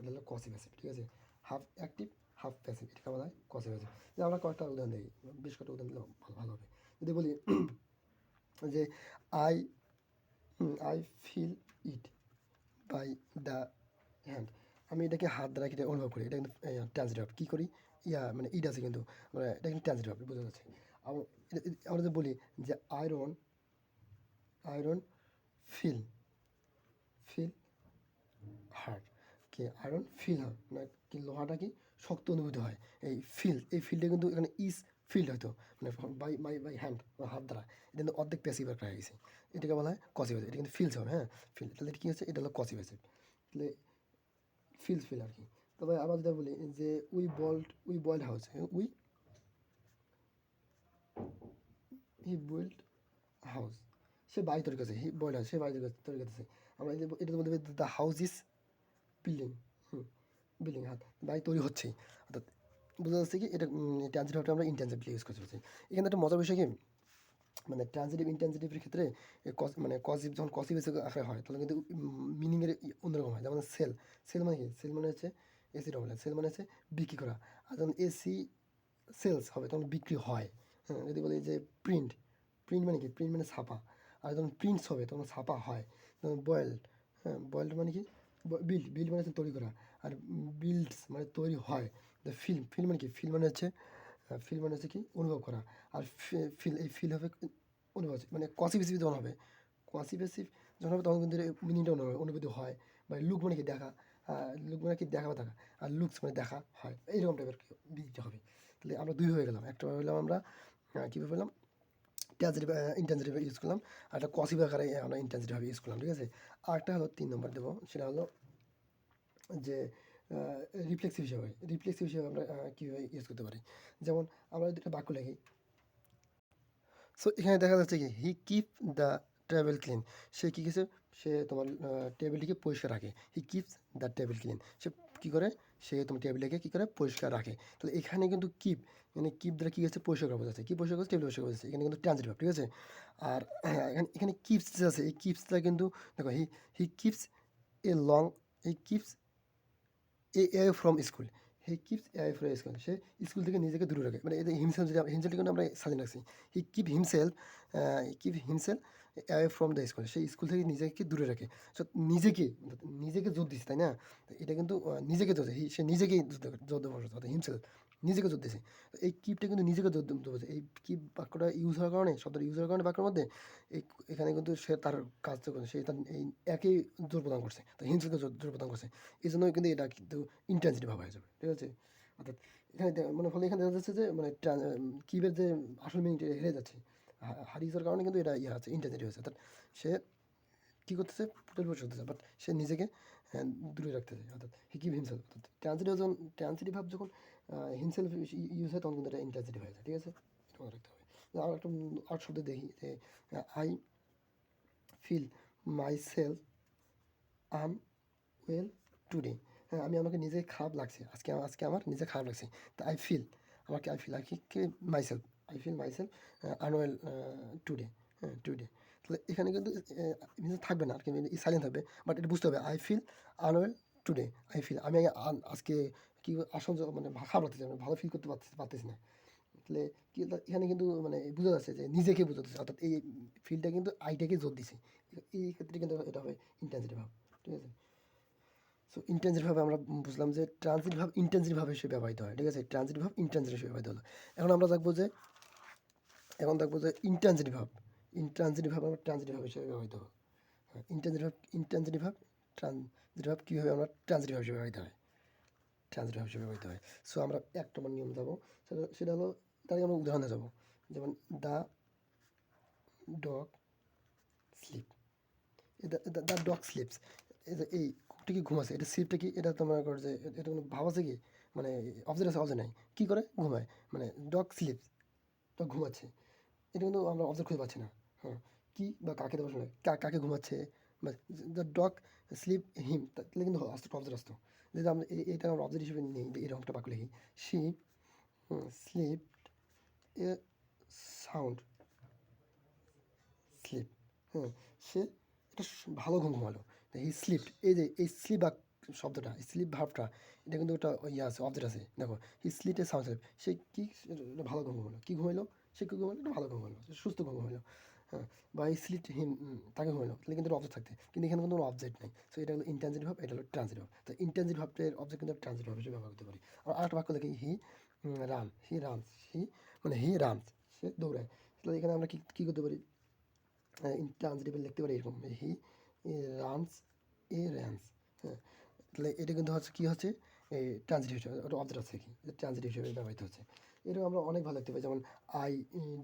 এটা হলো কসি প্যাসিভ, ঠিক আছে? হাফ অ্যাক্টিভ হাফ প্যাসিভ, এটাকে বলা হয় কসি প্যাসিভ। আমরা কয়েকটা উদাহরণ দিই, বেশ কয়েকটা উদাহরণ দিলে ভালো হবে। যদি বলি যে I I feel it by the hand, আমি এটাকে হাত দ্বারা এটা অনুভব করি, এটা কিন্তু ট্রানজিটিভ। কী করি, মানে ইট আছে কিন্তু, মানে এটা কিন্তু ট্রানজিটিভ বোঝা যাচ্ছে। আমরা যদি বলি যে আয়রন ফিল হার্ড, কি আয়রন ফিল হয় মানে কি, লোহাটা কি শক্ত অনুভূত হয়। এই ফিলটা কিন্তু এখানে ইজ ফিল্ড হয়তো, মানে বাই হ্যান্ড, হাত দ্বারা, এটা কিন্তু অর্ধেক প্যাসিভ একটা হয়ে গেছে। এটাকে বলা হয় কসি প্যাসিভ, এটা কিন্তু ফিলস হবে। হ্যাঁ, ফিল, তাহলে এটা কী হচ্ছে, এটা হলো কসি প্যাসিভ, তাহলে ফিল আর কি। তবে আবার যদি বলি যে we built house, he built house, সে বাড়ি তৈরি করছে, হি বয়েলড হাউস, সে বাড়ি তৈরি করতেছে। আমরা এটার মধ্যে দ্য হাউস ইজ বিল্ডিং, হাত বাড়ি তৈরি হচ্ছেই। অর্থাৎ বোঝা যাচ্ছে কি এটা ট্রানজিটিভ ভাবটা আমরা ইনট্রানজিটিভলি ইউজ করতে পারছি। এখানে একটা মজার বিষয় কি, মানে ট্রানজিটিভ ইনট্রানজিটিভের ক্ষেত্রে মানে কসিভ যখন কসিভ আকারে হয় তাহলে কিন্তু মিনিংয়ের অন্যরকম হয়। যেমন সেল, সেল মানে কি? সেল মানে হচ্ছে এসি ডবল সেল মানে হচ্ছে বিক্রি করা। আর যখন এসি সেলস হবে তখন বিক্রি হয়। হ্যাঁ, যদি বলি যে প্রিন্ট, প্রিন্ট মানে কি? প্রিন্ট মানে ছাপা। আর যখন প্রিন্টস হবে তখন ছাপা হয়। যেমন বয়েলড, হ্যাঁ বয়েলড মানে কি? বিল্ড, বিল্ড মানে হচ্ছে তৈরি করা। আর বিল্ডস মানে তৈরি হয়। ফিল্ম, ফিল্ম মানে কি? ফিল্ম মানে হচ্ছে ফিল মানে হচ্ছে কি? অনুভব করা। আর ফিল, এই ফিল হবে অনুভব, মানে কসিভ যখন হবে, কসিভ যখন হবে তখন কিন্তু মিনিংটা অনুভূতি হয়। বা লুক মানে কি? দেখা, লুক মানে কি? দেখা বা দেখা। আর লুকস মানে দেখা হয়, এইরকম টাইপের বিদিতে হবে। তাহলে আমরা দুই হয়ে গেলাম, একটা হলাম আমরা কীভাবে পেলাম ট্রানজিটিভ ইনট্রানজিটিভ ইউজ করলাম, আর একটা কসিভ আকারে আমরা ইনট্রানজিটিভ ইউজ করলাম, ঠিক আছে। আর একটা হলো 3 নম্বর দেবো, সেটা হলো যে রিফ্লেক্সিভ হিসাবে, রিফ্লেক্সিভ হিসাবে আমরা কীভাবে ইউজ করতে পারি। যেমন আমরা যদি একটা বাক্য লিখি, সো এখানে দেখা যাচ্ছে কি he keep the table clean, সে কী কিছু, সে তোমার টেবিলটিকে পরিষ্কার রাখে। He keeps the table clean, সে কী করে, সে তোমার টেবিলটাকে কী করে, পরিষ্কার রাখে। তাহলে এখানে কিন্তু কিপ, মানে কিপ দ্বারা কী হচ্ছে, পরিষ্কার করা বোঝাচ্ছে। কী পরিষ্কার করছে? টেবিল পরিষ্কার করছে, এখানে কিন্তু ট্রানজিটিভ ভার্ব, ঠিক আছে। আর এখানে কিপস যে আছে, এই কিপসটা কিন্তু দেখো he keeps a long, he keeps A from school, he keeps A from school, say school থেকে নিজেকে দূরে রাখে। মানে এদের হিমসেলফ, যদি হিমসেলফ কিন্তু আমরা স্বাধীন রাখছি, he keep himself away from the school, সেই স্কুল থেকে নিজেকে দূরে রাখে। সো নিজেকে, নিজেকে জোর দিচ্ছে, তাই না? তো এটা কিন্তু নিজেকে জোর, সে নিজেকেই জোর দেওয়া, হিমসেলফ নিজেকে জোর দিয়েছে। তো এই কিপটা কিন্তু নিজেকে জোর দেওয়া, এই কিপ বাক্যটা ইউজ হওয়ার কারণে, শব্দটা ইউজ হওয়ার কারণে বাক্যের মধ্যে এখানে কিন্তু সে তার কাজটা করছে, সে তার এই একই জোর প্রদান করছে, তো হিমসেলকে জোর প্রদান করছে। এই জন্যই কিন্তু এটা কিন্তু ইন্টেন্সিটি ভাব হয়ে যাবে, ঠিক আছে। অর্থাৎ এখানে মানে ফলে এখানে দেখা যাচ্ছে যে মানে কিবের যে আসল মিনিংটা হেরে যাচ্ছে, হারিয়ে যাওয়ার কারণে কিন্তু এটা ইয়ে আছে, ইন্টেন্সিটি হয়েছে। অর্থাৎ সে কী করতেছে, পরিবেশ করতেছে, বাট সে নিজেকে দূরে রাখতেছে। অর্থাৎ হি কিপ হিমসেলফ, অর্থাৎ ট্রান্সিটিভ ভাব যখন হিমসেলফ ইউজ হয় তখন কিন্তু এটা ইন্টেন্সিটি হয়ে যায়, ঠিক আছে। এটা মনে রাখতে হবে। আর একটা আর্ট শব্দ দেখি যে I feel myself unwell today, হ্যাঁ আমি আমাকে নিজে খারাপ লাগছে, আজকে আমার নিজে খারাপ লাগছে। তা আই ফিল, আমাকে I feel myself unwell today, হ্যাঁ টুডে। তাহলে এখানে কিন্তু থাকবে না আর কি, সাইলেন্ট থাকবে, বাট এটা বুঝতে হবে I feel unwell today, I feel আমি আজকে কি আসল মানে খারাপ লাগতেছে, আমি ভালো ফিল করতে পারতেছি না। তাহলে কি এখানে কিন্তু মানে বোঝা যাচ্ছে যে নিজেকে বোঝাতেছে, অর্থাৎ এই ফিলটা কিন্তু আইটাকে জোর দিছে। এই ক্ষেত্রে কিন্তু এটা হবে ইন্টেন্সিটি ভাব, ঠিক আছে। সো ইন্টেন্সিভ ভাবে আমরা বুঝলাম যে ট্রানজিট ভাব ইন্টেন্সিভ ভাবে হিসেবে ব্যবহৃত হয়, ঠিক আছে। ট্রানজিট ভাব ইন্টেন্সিভ হিসেবে ব্যবহৃত হলো। এখন আমরা দেখবো যে ইন্ট্রানজিটিভ ভাব, ইন্ট্রানজিটিভ ভাব আমরা ট্রানজিটিভ ভাব হিসেবে ব্যবহৃত হয়। হ্যাঁ ইন্ট্রানজিটিভ ভাব ট্রানজিটিভ ভাব কীভাবে আমরা ট্রানজিটিভ ভাব হিসেবে ব্যবহৃত হয়, ট্রানজিটিভ ভাব হিসেবে ব্যবহৃত হয়। সো আমরা 1 নম্বর নিয়ম যাবো, সেটা হলো, তার আগে আমরা উদাহরণে যাবো। যেমন the dog sleep, the dog sleeps, এই কুকুরটা কি ঘুমাচ্ছে, এটা স্লিপটা কি, এটা তোমার করে যে এটা কোনো ভাব আছে কি, মানে অবজেক্ট আছে, অবজেক্ট নাই, কী করে ঘুমায়, মানে ডগ স্লিপস, ডগ ঘুমাচ্ছে, এটা কিন্তু আমরা অবজেক্ট খুঁজে পাচ্ছি না। হ্যাঁ, কী বা কাকে দেওয়া শোনায়, কাকে ঘুমাচ্ছে, বা দ্য ডগ স্লিপ হিম, তাহলে কিন্তু অবজেক্ট আসতো। যদি আমরা এটা আমরা অবজেক্ট হিসেবে নিই, এরকম একটা বাক্য লিখি, she sleep a sound sleep, হ্যাঁ সে একটা ভালো ঘুম ঘুমালো, হি স্লিপ, এই যে এই স্লিপ বা শব্দটা, স্লিপ ভাবটা, এটা কিন্তু একটা ইয়ে আছে, অবজেক্ট আছে, দেখো he sleep a sound sleep, সে কি একটা ভালো ঘুম ঘুমালো, কী ঘুমাইলো, সে কী ঘুমালো, একটা ভালো ঘুম ঘুমালো, সুস্থ ঘুম ঘুমাইলো। হ্যাঁ, বা হি স্লিপ হিম, তাকে ঘুমাইলো, তাহলে কিন্তু অবজেক্ট থাকতে, কিন্তু এখানে কিন্তু কোনো অবজেক্ট নেই। সো এটা হলো ইন্টেন্সিভ ভাব, এটা হলো ট্রানজিটিভ ভাব। তো ইন্টেন্সিভ ভাবটার অবজেক্ট কিন্তু ট্রানজিটিভ ভাব হিসেবে ব্যবহার করতে পারি। আর আরেকটা বাক্য দেখি, হি রানস, সে দৌড়ায়। তাহলে এখানে আমরা কী করতে পারি, ইন্ট্রানজিটিভ লিখতে পারি এরকম, হি রানস র্যান্স, হ্যাঁ। তাহলে এটা কিন্তু হচ্ছে কী হচ্ছে, এই ট্রানজিটিভ হিসেবে, ওটা অবজেক্ট আছে কি, ট্রানজিটিভ হিসেবে ব্যবহৃত হচ্ছে। এরকম আমরা অনেক ভালো দেখতে পাই, যেমন আই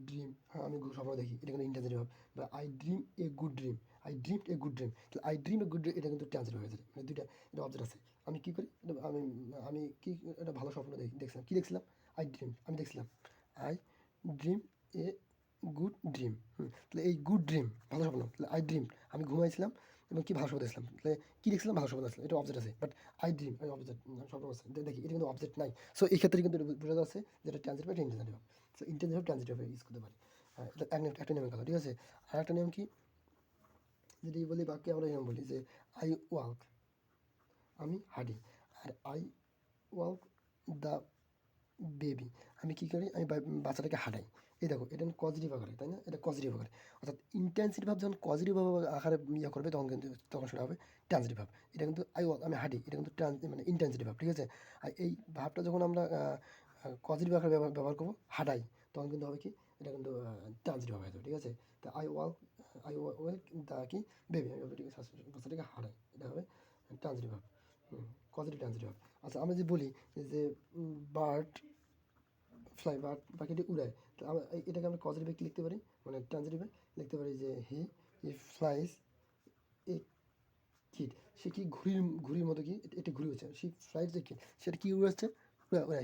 ড্রিম, হ্যাঁ আমি স্বপ্ন দেখি, এটা কিন্তু ইন্ট্রানজিটিভ ভাব। বা I dream a good dream, I dream a good dream, তাহলে I dream a good dream, এটা কিন্তু ট্রানজিটিভ হয়ে যায়, মানে দুইটা, এটা অবজেক্ট আছে। আমি কী করি, আমি আমি কি একটা ভালো স্বপ্ন দেখছিলাম, কী দেখছিলাম, আই ড্রিম, আমি দেখছিলাম I dream a good dream, তাহলে এই গুড ড্রিম ভালো স্বপ্ন, তাহলে আই ড্রিম আমি ঘুমাইছিলাম এবং কি ভালো স্বপ্ন দেখছিলাম, তাহলে কী দেখছিলাম, ভালো স্বপ্ন দেখছিলাম, এটা অবজেক্ট আছে, বাট আই ড্রিম আমি অবজেক্ট স্বপ্ন আছে দেখি, এটা কিন্তু অবজেক্ট নাই। সো এই ক্ষেত্রে কিন্তু বোঝা যাচ্ছে যে এটা ট্রানজিটিভ বা ইন্টেন্সিটিভ। সো ইন্টেন্সিটিভ ট্রানজিটিভ ইউজ করতে পারি। এটা একটা নিয়মের কথা, ঠিক আছে। আর একটা নিয়ম কি, যদি বলি বাক্যে আমরা এরকম বলি যে আই ওয়াক, আমি হাঁটি, আর আই ওয়াক দ্য বেবি, আমি কী করি, আমি বাচ্চাটাকে হাঁটাই। এই দেখো এটা পজিটিভ আকারে, তাই না, এটা পজিটিভ আকারে। অর্থাৎ ইন্টেন্সিভ ভাব যখন পজিটিভ আকারে ইয়ে করবে তখন কিন্তু তখন সেটা হবে ট্রান্সিটিভ ভাব। এটা কিন্তু আই ওয়াক, আমি হাঁটি, এটা কিন্তু মানে ইন্টেন্সিটিভ ভাব, ঠিক আছে। আর এই ভাবটা যখন আমরা পজিটিভ আকারে ব্যবহার করবো, হাঁটাই, তখন কিন্তু হবে কি, এটা কিন্তু ট্রান্সিটিভ ভাব হয়ে যাবে, ঠিক আছে। তো আই ওয়াক দা কি বেবি, আমি বাচ্চাটাকে হাঁটাই, এটা হবে ট্রান্সিটিভ ভাব, পজিটিভ ট্রান্সিটিভ ভাব। আচ্ছা আমরা যে বলি যে বার্ড ফ্লাই, পাখিটি উড়ায়, তো আমরা এটাকে আমরা পজিটিভে কি লিখতে পারি, মানে ট্রান্সিটিভে লিখতে পারি যে হি ফ্লাইজ এ কিট, সে কি ঘুড়ির মতো কি এটা ঘুরে উড়ছে, সে ফ্লাইজ এ কিট, সেটা কি উড়াচ্ছে,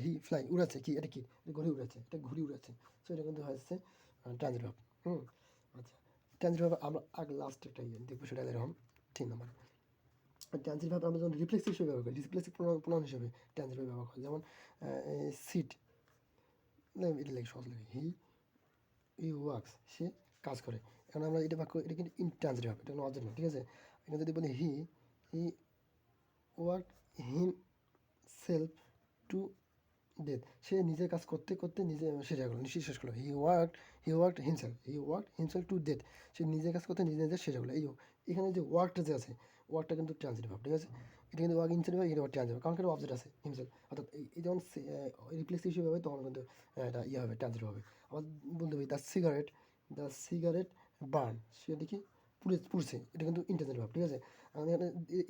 হি ফ্লাই উড়াচ্ছে কি, এটা কি, এটা ঘুড়ি উড়াচ্ছে, এটা ঘুড়ি উড়াচ্ছে। সো এটা কিন্তু হচ্ছে ট্রান্সিটিভ ভাব। আচ্ছা, ট্রান্সিটিভ ভাব আমরা আগে লাস্ট একটা দেখবো, সেটা এরকম 3 নম্বর। ট্রান্সিটিভ ভাব আমরা যখন রিফ্লেক্স হিসেবে ব্যবহার করি, রিফ্লেক্সিভ প্রনাউন হিসেবে ট্রান্সিটিভ ভাব ব্যবহার করি, যেমন সিট, এটা লাগে সহজ লাগে, হি ওয়ার্কস, সে কাজ করে। এখন আমরা এটা বাক্য, এটা কিন্তু ইনট্রান্সিটিভ ভাব, এটা কোনো অবজেক্ট না, ঠিক আছে। এখানে যদি বলি he work himself to death, সে নিজের কাজ করতে করতে নিজে শেষ হয়ে গেলো, শেষ করলো। He worked himself to death, সে নিজের কাজ করতে নিজে নিজে শেষ হয়ে গেলো। এখানে যে ওয়ার্কটা যে আছে, ওয়ার্কটা কিন্তু ট্রান্সিটিভ ভাব, ঠিক আছে। এটা কিন্তু ওয়ার্ক ইনসেলফ, এটা ওয়ার্ক ট্রান্সিটিভ, কারণ এখানে অবজেক্ট আছে হিমসেলফ, অর্থাৎ এই যখন রিপ্লেস হিসেবে হবে তখন কিন্তু এটা ইয়ে হবে, ট্রান্সিটিভ হবে। আবার বলতে পারি দ্য সিগারেট বার্ন, সেটা কি পুড়ছে, এটা কিন্তু ইন্টেন্সিভ ভাব, ঠিক আছে।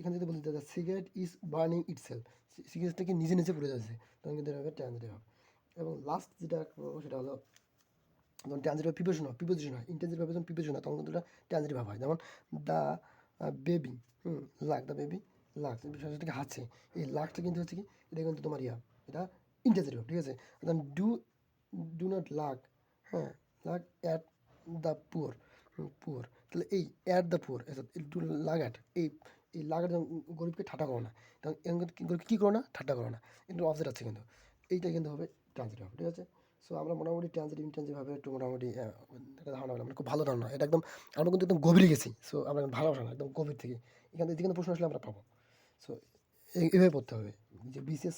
এখানে যদি বলি the cigarette is burning itself, সিগারেটটা কি নিজে নিজে পুড়ে যাচ্ছে, তখন কিন্তু এটা হবে ট্রান্সিটিভ ভাব। এবং লাস্ট যেটা বলবো সেটা হলো যখন ট্রান্সিটিভ প্রিপোজিশন হয়, ইন্টেন্সিভ ভাবে যখন প্রিপোজিশন হয় তখন কিন্তু এটা ট্রান্সিটিভ ভাব হয়। যেমন the baby, the baby lakh, বিষয়টাকে হাসছে, এই লাকটা কিন্তু হচ্ছে কি, এটা কিন্তু তোমার এটা ইন্টেন্সিটিভ ভাব, ঠিক আছে। ডু নট লাক, হ্যাঁ, লাক অ্যাট দ্য পুয়ার, তাহলে এই at the poor, do lakh at, এই লাগার গরিবকে ঠাট্টা করো না, তখন গরিবকে কী করো না, ঠাট্টা করো না, কিন্তু অবজেক্ট আছে কিন্তু, এইটা কিন্তু হবে ট্রান্সিটিভ ভাব, ঠিক আছে। সো আমরা মোটামুটি ট্রান্সিটিভ ইন্টেন্সিভভাবে একটু মোটামুটি একটা ধারণা পেলাম, মানে খুব ভালো ধারণা, এটা একদম আমরা কিন্তু একদম গভীরে গেছি। সো আমরা ভালোবাসা না, একদম গভীর থেকে এখান থেকে যেখানে প্রশ্ন আসলে আমরা পাবো। সো এইভাবে পড়তে হবে, যে বিশেষ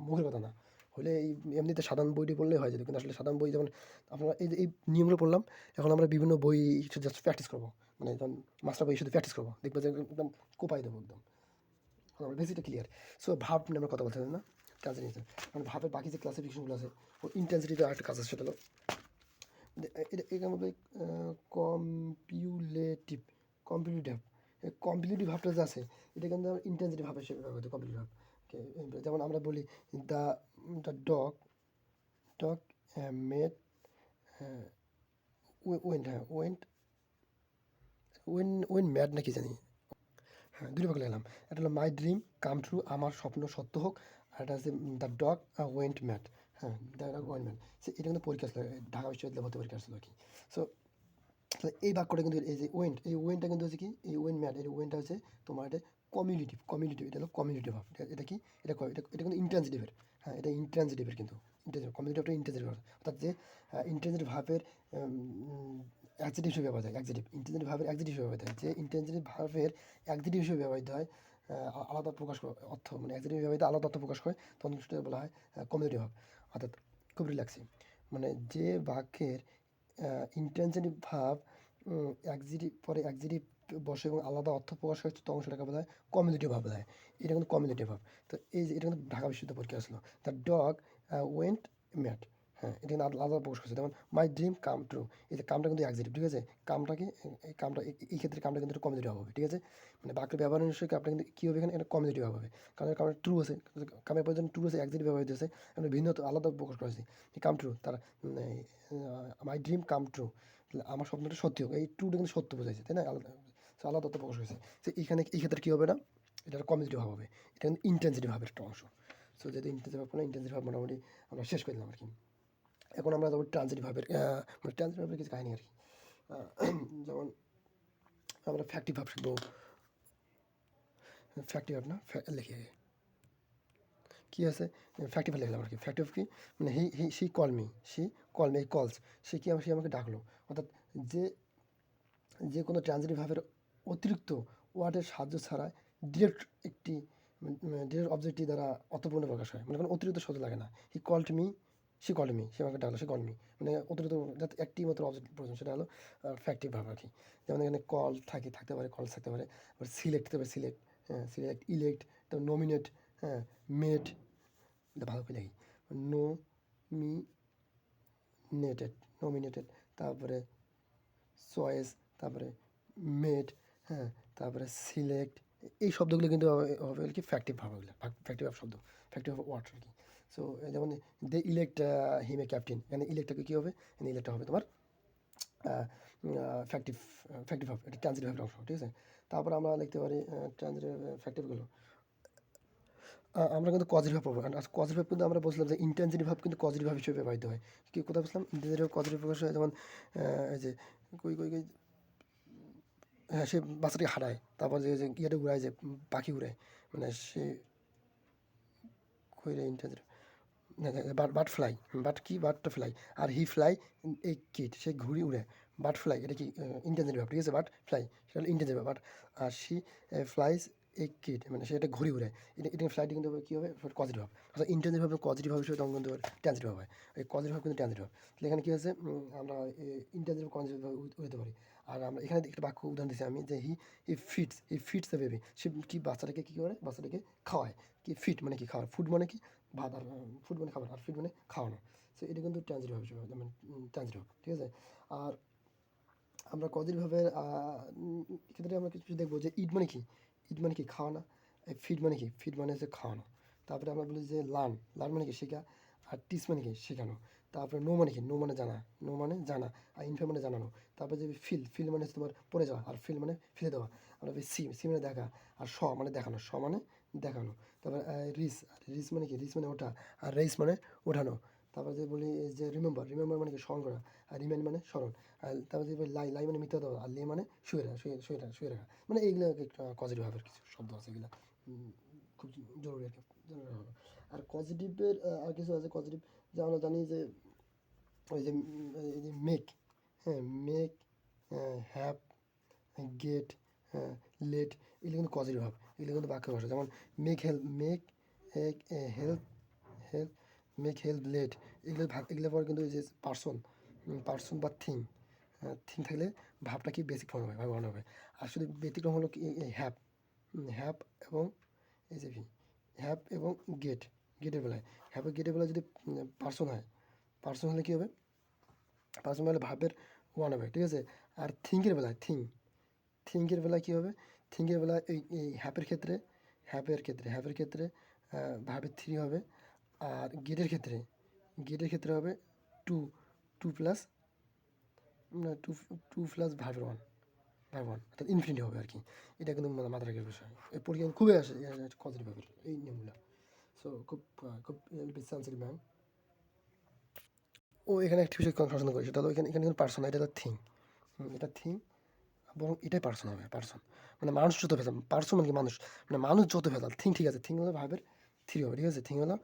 মুখের কথা না হলে এই এমনিতে সাধারণ বইটি পড়লেই হয়ে যেত, কিন্তু আসলে সাধারণ বই যেমন আমরা এই নিয়মগুলো পড়লাম, এখন আমরা বিভিন্ন বই জাস্ট প্র্যাকটিস করবো, মানে যখন মাস্টার বই শুধু প্র্যাকটিস করবো, দেখবো যে একদম কোপাই দেবো একদম, আমার বেসিকটা ক্লিয়ার। সো ভাব নিয়ে আমরা কথা বলতে না, ট্রান্সিটিভ, মানে ভাবের বাকি যে ক্লাসিফিকেশনগুলো আছে, ও ইন্টেন্সিটিতে আরেকটা কাজ আছে, সেটা হলো এটা এখানে বলবে কম্পিউলেটিভ কম্পিটিটিভ কম্পিটিটিভ ভাবটা যে আছে, এটা কিন্তু আমরা ইন্টেন্সিটিভ ভাব হিসেবে ব্যবহার করি, কম্পিটিটিভ ভাব। যেমন আমরা বলি the the dog dog made went, went mad নাকি জানি, হ্যাঁ, দুটো ভাগে লিখলাম। একটা হলো মাই ড্রিম কাম ট্রু, আমার স্বপ্ন সত্য হোক, আর একটা আছে দ্য ডগ ওয়েন্ট ম্যাড, হ্যাঁ, দ্য ডগ ওয়েন্ট ম্যাড। এটা কিন্তু পরীক্ষা আসলে ঢাকা বিশ্ববিদ্যালয় ভর্তি পরীক্ষা আসলো আর কি। সো তাহলে এই বাক্যটা কিন্তু এই যে ওয়েন্ট, এই ওয়েন্টটা কিন্তু হচ্ছে কি, এই ওয়েন্ট ম্যাড, এই ওয়েন্টটা হচ্ছে তোমার এটা কমিউনিটিভ, এটা হলো কমিউনিটিভ ভাব, এটা কি, এটা কিন্তু ইন্ট্রান্সিটিভের, হ্যাঁ, এটা ইন্ট্রান্সিটিভের কিন্তু কমিউনিটিভটা ইন্ট্রান্সিটিভ, অর্থাৎ যে ইন্ট্রান্সিটিভ ভাবের অ্যাডজেক্টিভ হিসেবে ব্যবহার হয়, ইন্টেন্সিটিভ ভাবের অ্যাডজেক্টিভ হিসেবে ব্যবহৃত হয়, যে ইন্টেন্সিটিভ ভাবের অ্যাডজেক্টিভ হিসেবে ব্যবহৃত হয়, আলাদা প্রকাশ অর্থ, মানে অ্যাডজেক্টিভ ব্যবহৃত আলাদা অর্থ প্রকাশ করে, তখন সেটা বলা হয় কমিউনিটিভ ভাব। অর্থাৎ খুব রিল্যাক্সিং, মানে যে বাক্যের ইন্টেন্সিটিভ ভাব অ্যাডজেক্টিভ পরে অ্যাডজেক্টিভ বসে এবং আলাদা অর্থ প্রকাশ হচ্ছে, তখন সেটাকে বলা হয় কমিউনিটিভ ভাব বলা হয়। এটা কিন্তু কমিউনিটিভ ভাব। তো এই যে এটা কিন্তু ঢাকা বিশ্ববিদ্যালয় পরীক্ষা আসলো, দ্য ডগ ওয়েন্ট ম্যাড, হ্যাঁ, এটা কিন্তু আলাদা প্রকাশ করছে। যেমন মাই ড্রিম কাম ট্রু, এই যে কামটা কিন্তু অ্যাডজেক্টিভ, ঠিক আছে। কামটাকে এই কামটা এই ক্ষেত্রে কামটা কিন্তু কমিউনিটিভ হবে, ঠিক আছে। মানে বাক্যের ব্যবহার অনুসারে কামটা কিন্তু কী হবে, এখানে এটা কমিউনিটিভ হবে, কারণ কামটা ট্রু আছে, কামের পর ট্রু আছে, অ্যাডজেক্টিভ ব্যবহৃত হয়েছে, আমরা ভিন্ন আলাদা প্রকাশ করেছি, কাম ট্রু, তার মাই ড্রিম কাম ট্রু, আমার স্বপ্নটা সত্যি হোক, এই ট্রুটা কিন্তু সত্য বোঝাইছে, তাই না, আলাদা আলাদা তথ্য প্রকাশ হয়েছে। তো এইখানে এই ক্ষেত্রে কী হবে না, এটা কমিউনিটিভ ভাব হবে, এটা কিন্তু ইন্টেন্সিটিভ ভাবের একটা অংশ। সো যেহেতু ইন্টেন্সিটিভ ভাব মোটামুটি আমরা শেষ করে দিলাম আর কি। এখন আমরা যাবো ট্রানজিটিভ ভাবের, মানে ট্রানজিটিভ ভাবের কিছু কাহিনী আর কি। যেমন আমরা ফ্যাক্টিভ ভাব শিখবো, ফ্যাক্টিভ ভাব না লিখে কী আছে ফ্যাক্টিভ লিখলাম আর কি। ফ্যাক্টিভ কি মানে হি কল মি, এই কলস, সে আমাকে ডাকলো। অর্থাৎ যে যে কোনো ট্রানজিটিভ ভার্বের অতিরিক্ত ওয়ার্ডের সাহায্য ছাড়া ডিরেক্ট একটি ডিরেক্ট অবজেক্টটি দ্বারা অর্থপূর্ণ প্রকাশ হয়, মানে কোনো অতিরিক্ত শব্দ লাগে না। হি কল্ড মি, সে আমাকে ডাকলো, সে কল মি, মানে অতিরিক্ত যাতে একটি মাত্র অবজেক্ট প্রয়োজন, সেটা হলো ফ্যাক্টিভ ভার্ব আর কি। যেমন এখানে কল থাকতে পারে, কলস থাকতে পারে, আবার সিলেক্ট থাকতে পারে, সিলেক্ট, ইলেক্ট, তারপর নমিনেট, হ্যাঁ, মেড, এটা ভালো করে লিখি, নোমিনেটেড, তারপরে চয়েস, তারপরে মেড, হ্যাঁ, তারপরে সিলেক্ট, এই শব্দগুলো কিন্তু হবে কি ফ্যাক্টিভ ভার্ব, এগুলো ফ্যাক্টিভ ভার্ব শব্দ, ফ্যাক্টিভ ভার্ব ওয়ার্ড আর কি। সো যেমন দে ইলেক্ট হিম এ ক্যাপ্টেন, এখানে ইলেক্টটাকে কী হবে, এখানে ইলেক্টটা হবে তোমার ফ্যাক্টিভ ভার্ব, এটা ট্রানজিটিভ ভার্বের অংশ, ঠিক আছে। তারপর আমরা লিখতে পারি ট্রানজিটিভ ফ্যাক্টিভগুলো। আমরা কিন্তু কজেটিভ ভাব পাবো, আর কজেটিভ ভাব কিন্তু আমরা বলছিলাম যে ইন্টেনজিটিভ ভাব কিন্তু কজেটিভ ভাব হিসেবে ব্যবহৃত হয়। কি কোথায় বলছিলাম, ইন্টেনজিটিভ কজেটিভ প্রকাশ হয়, যেমন এই যে কই কই কই হ্যাঁ, সে বাচ্চাটাকে হারায়, তারপর যে ইয়েটা উড়ায়, যে পাখি উড়ায়, মানে সে কইরে ইন্টেনজিটিভ, বার্ড ফ্লাই, বার্ডটা ফ্লাই, আর হি ফ্লাই এই কিট, সে ঘুড়ি উড়ে, বার্ড ফ্লাই এটা কি ইন্টেনজিটিভ ভাব, ঠিক আছে, বার্ড ফ্লাই সেটা হলো ইন্টেনজিটিভ ভাব, আর শি ফ্লাইজ এই কিট, মানে সে এটা ঘুড়ি উড়ে, এটা ফ্লাইটে কিন্তু কী হবে পজিটিভ ভাব, অর্থাৎ ইন্টেনজিটিভ ভাবে পজিটিভ ভাব হিসেবে তখন কিন্তু ট্রানজিটিভ ভাব হয়, এই পজিটিভ ভাব কিন্তু ট্রানজিটিভ ভাব। তাহলে এখানে কী হচ্ছে, আমরা ইন্টেনজিটিভ কনজিটিভ ভাবে উঠাতে পারি। আর আমরা এখানে একটা বাক্য উদাহরণ দিচ্ছি আমি, যে হি ফিটস দ্য বেবি, সে কি বাচ্চাটাকে কী করে, বাচ্চাটাকে খাওয়ায়। কি ফিট মানে কি খাওয়ার, ফুড মানে কি ভাত, আর ফুড মানে খাবার, আর ফিড মানে খাওয়ানো। সো এটা কিন্তু ট্রানজিটিভ ভাবে মানে ট্রানজিটিভ, ঠিক আছে। আর আমরা কজেটিভ ভাবে এক্ষেত্রে আমরা কিছু দেখবো যে ইট মানে কি খাওয়ানো, ফিড মানে কি, ফিড মানে হচ্ছে খাওয়ানো। তারপরে আমরা বলি যে লার্ন মানে কি শেখা, আর টিচ মানে কি শেখানো। তারপরে নো মানে কি, নো মানে জানা, আর ইনফো মানে জানানো। তারপরে যে ফিল মানে হচ্ছে তোমার পড়ে যাওয়া, আর ফিল মানে ফেলে দেওয়া। আমরা সি মানে দেখা, আর মানে দেখানো, মানে দেখানো। তারপরে রিস মানে কি, মানে ওঠা, আর রেস মানে ওঠানো। তারপরে যে বলি যে রিমেম্বার মানে কি স্মরণ করা, আর রিমাইন্ড মানে স্মরণ। আর তারপরে যে লাই মানে মিথ্যা দেওয়া, আর মানে শুয়ে রাখা, মানে এইগুলো কজেটিভ ভাবের কিছু শব্দ আছে, এগুলো খুব জরুরি আর কি, জরুরি হবে। আর পজিটিভের আর কিছু আছে পজিটিভ, যে আমরা জানি যে ওই যে এই যে মেক, হ্যাঁ, মেক, হ্যাভ, গেট, হ্যাঁ, লেট, এগুলো কিন্তু পজিটিভ ভাব, এগুলো কিন্তু বাক্য ভাষা। যেমন হেল্প হেল্প হেল্প লেট, এগুলো পর কিন্তু এই যে পার্সন বা থিং থাকলে ভাবটা কি বেসিক ফর্ম হবে, ভাব হবে। আর শুধু ব্যতিক্রম হলো কি হ্যাভ, হ্যাভ এবং এই যে হ্যাভ এবং গেটের বেলায়, গেটের বেলায় যদি পার্সন হলে কী হবে, পার্সন হলে ভাবের ওয়ান হবে, ঠিক আছে। আর থিঙ্কের বেলায় কী হবে, থিঙ্কের বেলায় এই হ্যাপের ক্ষেত্রে ভাবের থ্রি হবে। আর গেটের ক্ষেত্রে হবে টু প্লাস টু প্লাস ভার্বের ওয়ান, অর্থাৎ ইনফিনিটি হবে আর কি। এটা কিন্তু মাথায় রাখার বিষয়, এই পরীক্ষা খুবই আসে কজেটিভ ভাবের এই নিয়মগুলো। সো খুব সেন্সিটিভ ম্যাম। ও এখানে একটা বিষয় সংশোধন করি, সেটা হলো এখানে কিন্তু পার্সন, এটা হলো এটা থিং, বরং এটাই পার্সন মানে মানুষ যত ভেজাল, পার্সন মানে কি মানুষ, মানে মানুষ যত ভেজাল, ঠিক আছে, হলো ভাবের থ্রি হবে, ঠিক আছে, থিং হলো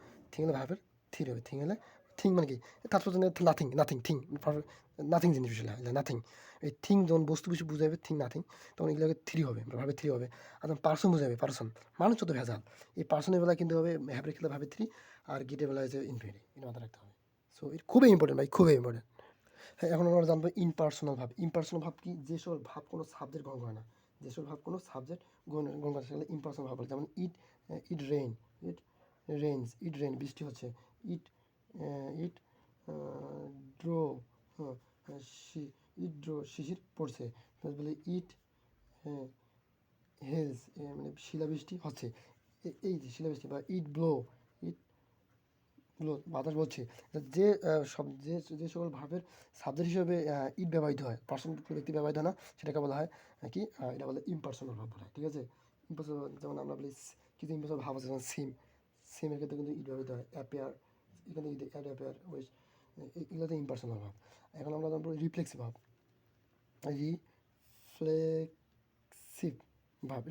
ভাবের থ্রি হবে, হলে মানে কি, তারপর নাথিং নাথিং জিনিস বিষয় নাথিং, এই যখন বস্তু কিছু বুঝাবে তখন এগুলোকে থ্রি হবে, ভাবের থ্রি হবে। আর তখন পার্সন বুঝাবে, মানুষ যত ভেজাল, এই পার্সনের বেলা কিন্তু হবে হ্যাবের ক্ষেত্রে ভাবের থ্রি, আর গেটের বেলা হচ্ছে ইনফিনিটি, এটা মাথায় রাখতে হবে। সো এটা খুবই ইম্পর্টেন্ট ভাই, খুবই ইম্পর্টেন্ট। হ্যাঁ, এখন আমরা জানবো ইমপার্সোনাল ভাব কি, যেসব ভাব কোনো সাবজেক্ট গ্রহণ করে না, গ্রহণ করে সেগুলো ইমপার্সোনাল ভাব বলে। যেমন ইট রেইন, ইট রেইন বৃষ্টি হচ্ছে, ইট ইট ড্রো, শিশির পড়ছে, বলে ইট হেলস, মানে শিলাবৃষ্টি হচ্ছে, এই যে শিলাবৃষ্টি, বা ইট ব্লো, বাতাস বলছে। যে যে সকল ভার্বের সাবজেক্ট হিসেবে ইট ব্যবহৃত হয়, পার্সন ব্যক্তি ব্যবহৃত হয় না, সেটাকে বলা হয় কি, এটা বলে ইমপার্সোনাল ভাব বলা হয়, ঠিক আছে। ইম্পার্সোনাল, যেমন আমরা বলি কিছু ইম্পার্সোনাল ভাব আছে, যেমন সিমের ক্ষেত্রে কিন্তু ইট ব্যবহৃত হয়, অ্যাপিয়ার, এখানে অ্যাপিয়ার ওয়েস, এগুলোতে ইমপার্সোনাল ভাব। এখন আমরা জানবো রিফ্লেক্সিভ ভাব, রিফ্লেক্সিভ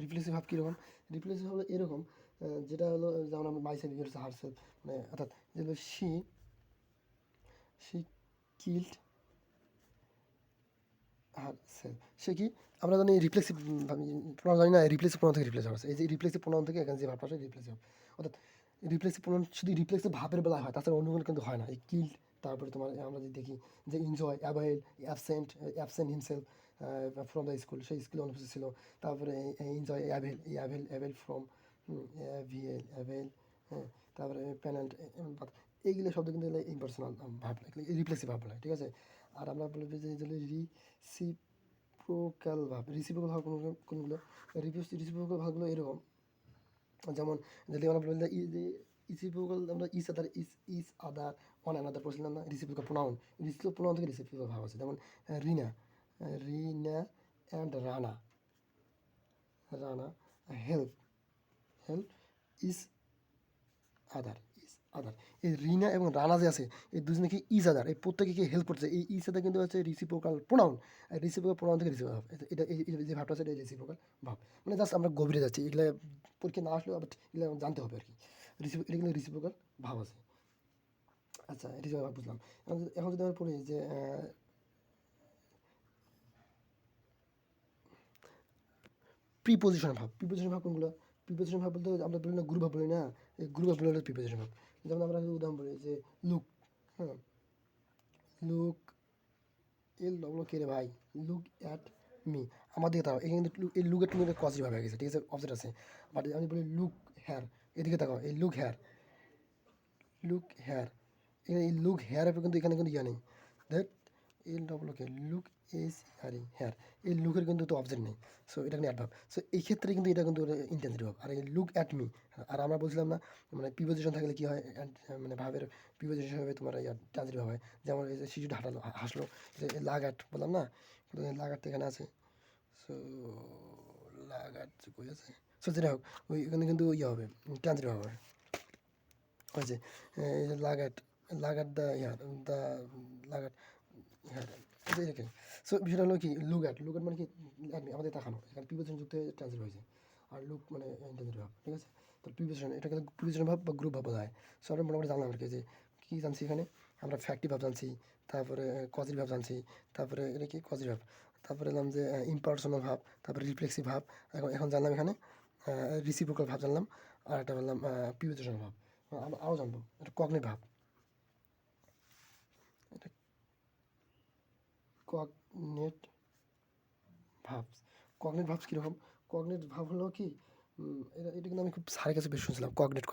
রিফ্লেক্সিভ ভাব কীরকম, রিফ্লেক্সিভ হলো এরকম, যেটা হলো যেমন আমরা my self your her self, মানে অর্থাৎ যেগুলো শি কিল্ড হার সেলফ, সে কি আমরা জানি রিফ্লেক্সিভ প্রোনাউন জানি না, রিফ্লেক্সিভ প্রোনাউন থেকে রিপ্লেস হচ্ছে, এই যে রিফ্লেক্সিভ প্রোনাউন থেকে এখানে যে ভাবটা আসে রিপ্লেসিভ, অর্থাৎ রিপ্লেসিভ প্রোনাউন শুধু রিপ্লেসিভ ভাবের বেলা হয়, তাছাড়া অন্য কোনো কিন্তু হয় না। এই কিল্ড, তারপরে তোমার আমরা যদি দেখি যে enjoy, avail, absent himself from the school, সেই স্কুলে অনুপস্থিত ছিল। তারপরে এনজয়, অ্যাভেল ফ্রম, অ্যাভেল, হ্যাঁ, তারপরে প্যানেন্ট, এইগুলো শব্দ কিন্তু ইম্পার্সোনাল ভাব, রিপ্লেসিভ ভাব বলে, ঠিক আছে। আর আমরা বলবো যে রিসিপ্রোকাল ভাব, রিসিপ্রোকাল ভাব কোনগুলো, রিসিপ্রোকাল ভাবগুলো এরকম, যেমন যদি আমরা বলি যে রিসিপ্রোকাল, আমরা ইস আদার ওয়ান অ্যানাদার পড়ছিলাম না, রিসিপ্রোকাল প্রোনাউন, রিসিপ্রোকাল প্রোনাউন থেকে রিসিপ্রোকাল ভাব আছে, যেমন Rina, Rina and Rana, Rana, help, help is other, other, এই রিনা এবং রানা যে আছে, এই দুজনে কি ইজ আদার, এই প্রত্যেকে হেল্প করছে, এই ইজ আদার কিন্তু হচ্ছে রিসিপ্রোকাল প্রোনাউন, রিসিপ্রোকাল প্রোনাউন থেকে রিসিপ্রোকাল ভাব, এটা এই যে ভাবটা আছে এটা রিসিপ্রোকাল ভাব, মানে জাস্ট আমরা গভীরে যাচ্ছি, এগুলো পরীক্ষা না আসলেও আবার এগুলো জানতে হবে আর কি, এটা কিন্তু রিসিপ্রোকাল ভাব আছে। আচ্ছা, রিসিপ্রোকাল ভাব বুঝলাম। এখন যদি আমরা পড়ি যে প্রিপোজিশন ভাব, প্রিপোজিশন ভাব কোনগুলো, প্রিপোজিশন ভাব বলতে আমরা বলি না গ্রুপ ভাব বলি না, এই গ্রুপ ভাব বলে হলো প্রিপোজিশন ভাব। যেমন আমরা উদাহরণ বলি যে লুক, হ্যাঁ, লুক, এল ডবল কে রে ভাই, লুক অ্যাট মি, আমার দিকে তাকাও, এখানে কিন্তু এই লুক একটু কিন্তু পজিটিভ ভাবে গেছে, ঠিক আছে, অবজেক্ট আছে, বাট আমি বলি লুক হেয়ার, এদিকে তাকাও, এই লুক হেয়ার, লুক হেয়ার, এই লুক হেয়ার কিন্তু এখানে কিন্তু ইয়া নেই, that L double K, look S R here, এই লুকের কিন্তু তো অবজেক্ট নেই, সো এটা কিন্তু অ্যাডভার্ব, সো এই ক্ষেত্রে কিন্তু এটা কিন্তু ইন্টেন্সিটিভ ভাব। আর এই লুক অ্যাট মি, আর আমরা বলছিলাম না মানে প্রিপোজিশন থাকলে কি হয়, মানে ভাবের প্রিপোজিশন হিসেবে তোমার ইয়া ট্রান্সিটিভ ভাব হয়, যেমন এই যে শিশুটা হাসলো, যে লাগাট বললাম না, লাগাট তো এখানে আছে, সো লাগাট কই আছে, সো যেটা হোক ওই এখানে কিন্তু ইয়ে হবে, ট্রান্সিটিভ হবে, ওই যে এই যে লাগাট, লাগাট দ্য ইয়ার, দ্য লাগাট, হ্যাঁ, এটাই। সো বিষয়টা হলো কি, লুক মানে কি আমাদের তাকানো, এখানে প্রিপোজিশন যুক্ত হয়ে ট্রান্সলেট হয়েছে, আর লুক মানে ইন্টেন্সিভ ভাব, ঠিক আছে। তো প্রিপোজিশন, এটা কিন্তু প্রিপোজিশন ভাব বা গ্রুপ ভাব বলা হয়। সো আমরা মোটামুটি জানলাম আর কি, যে কী জানছি এখানে, আমরা ফ্যাক্টিভ ভাব জানছি, তারপরে কজিটিভ ভাব জানছি, তারপরে এটা কি কজিটিভ ভাব, তারপরে এলাম যে ইম্পার্সোনাল ভাব, তারপরে রিফ্লেক্সিভ ভাব, এখন জানলাম এখানে রিসিপ্রোকাল ভাব জানলাম, আর একটা বললাম প্রিপোজিশন ভাব। আমরা আরও জানবো এটা কগনিটিভ ভাব, এটা কগনেট ভাবস, কগনেট ভাবস কীরকম, কগনেট ভাব হলো কি, এটা কিন্তু আমি খুব স্যারের কাছে বেশি শুনছিলাম, কগনেট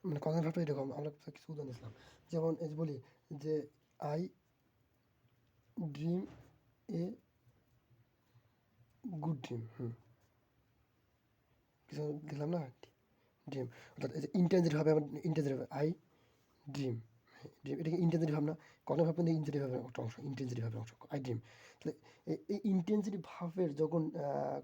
মানে কগনেট ভাবটা এরকম, আমরা কিছু উদাহরণ দিয়েছিলাম, যেমন এই যে বলি যে I dream a good dream, কিছু দিলাম না, ড্রিম, অর্থাৎ এই যে ইন্টেন্সিভ ভাবে, আমার ইন্টেন্সিভ ভাবে আই ড্রিম, ড্রিম এটাকে ইন্টেন্সিটি ভাব না, কখনো ভাব কিন্তু ইন্টেন্সিটি ভাবের একটা অংশ, ইন্টেন্সিটি ভাবের অংশ আই ড্রিম। তাহলে এই ইন্টেন্সিটি ভাবের যখন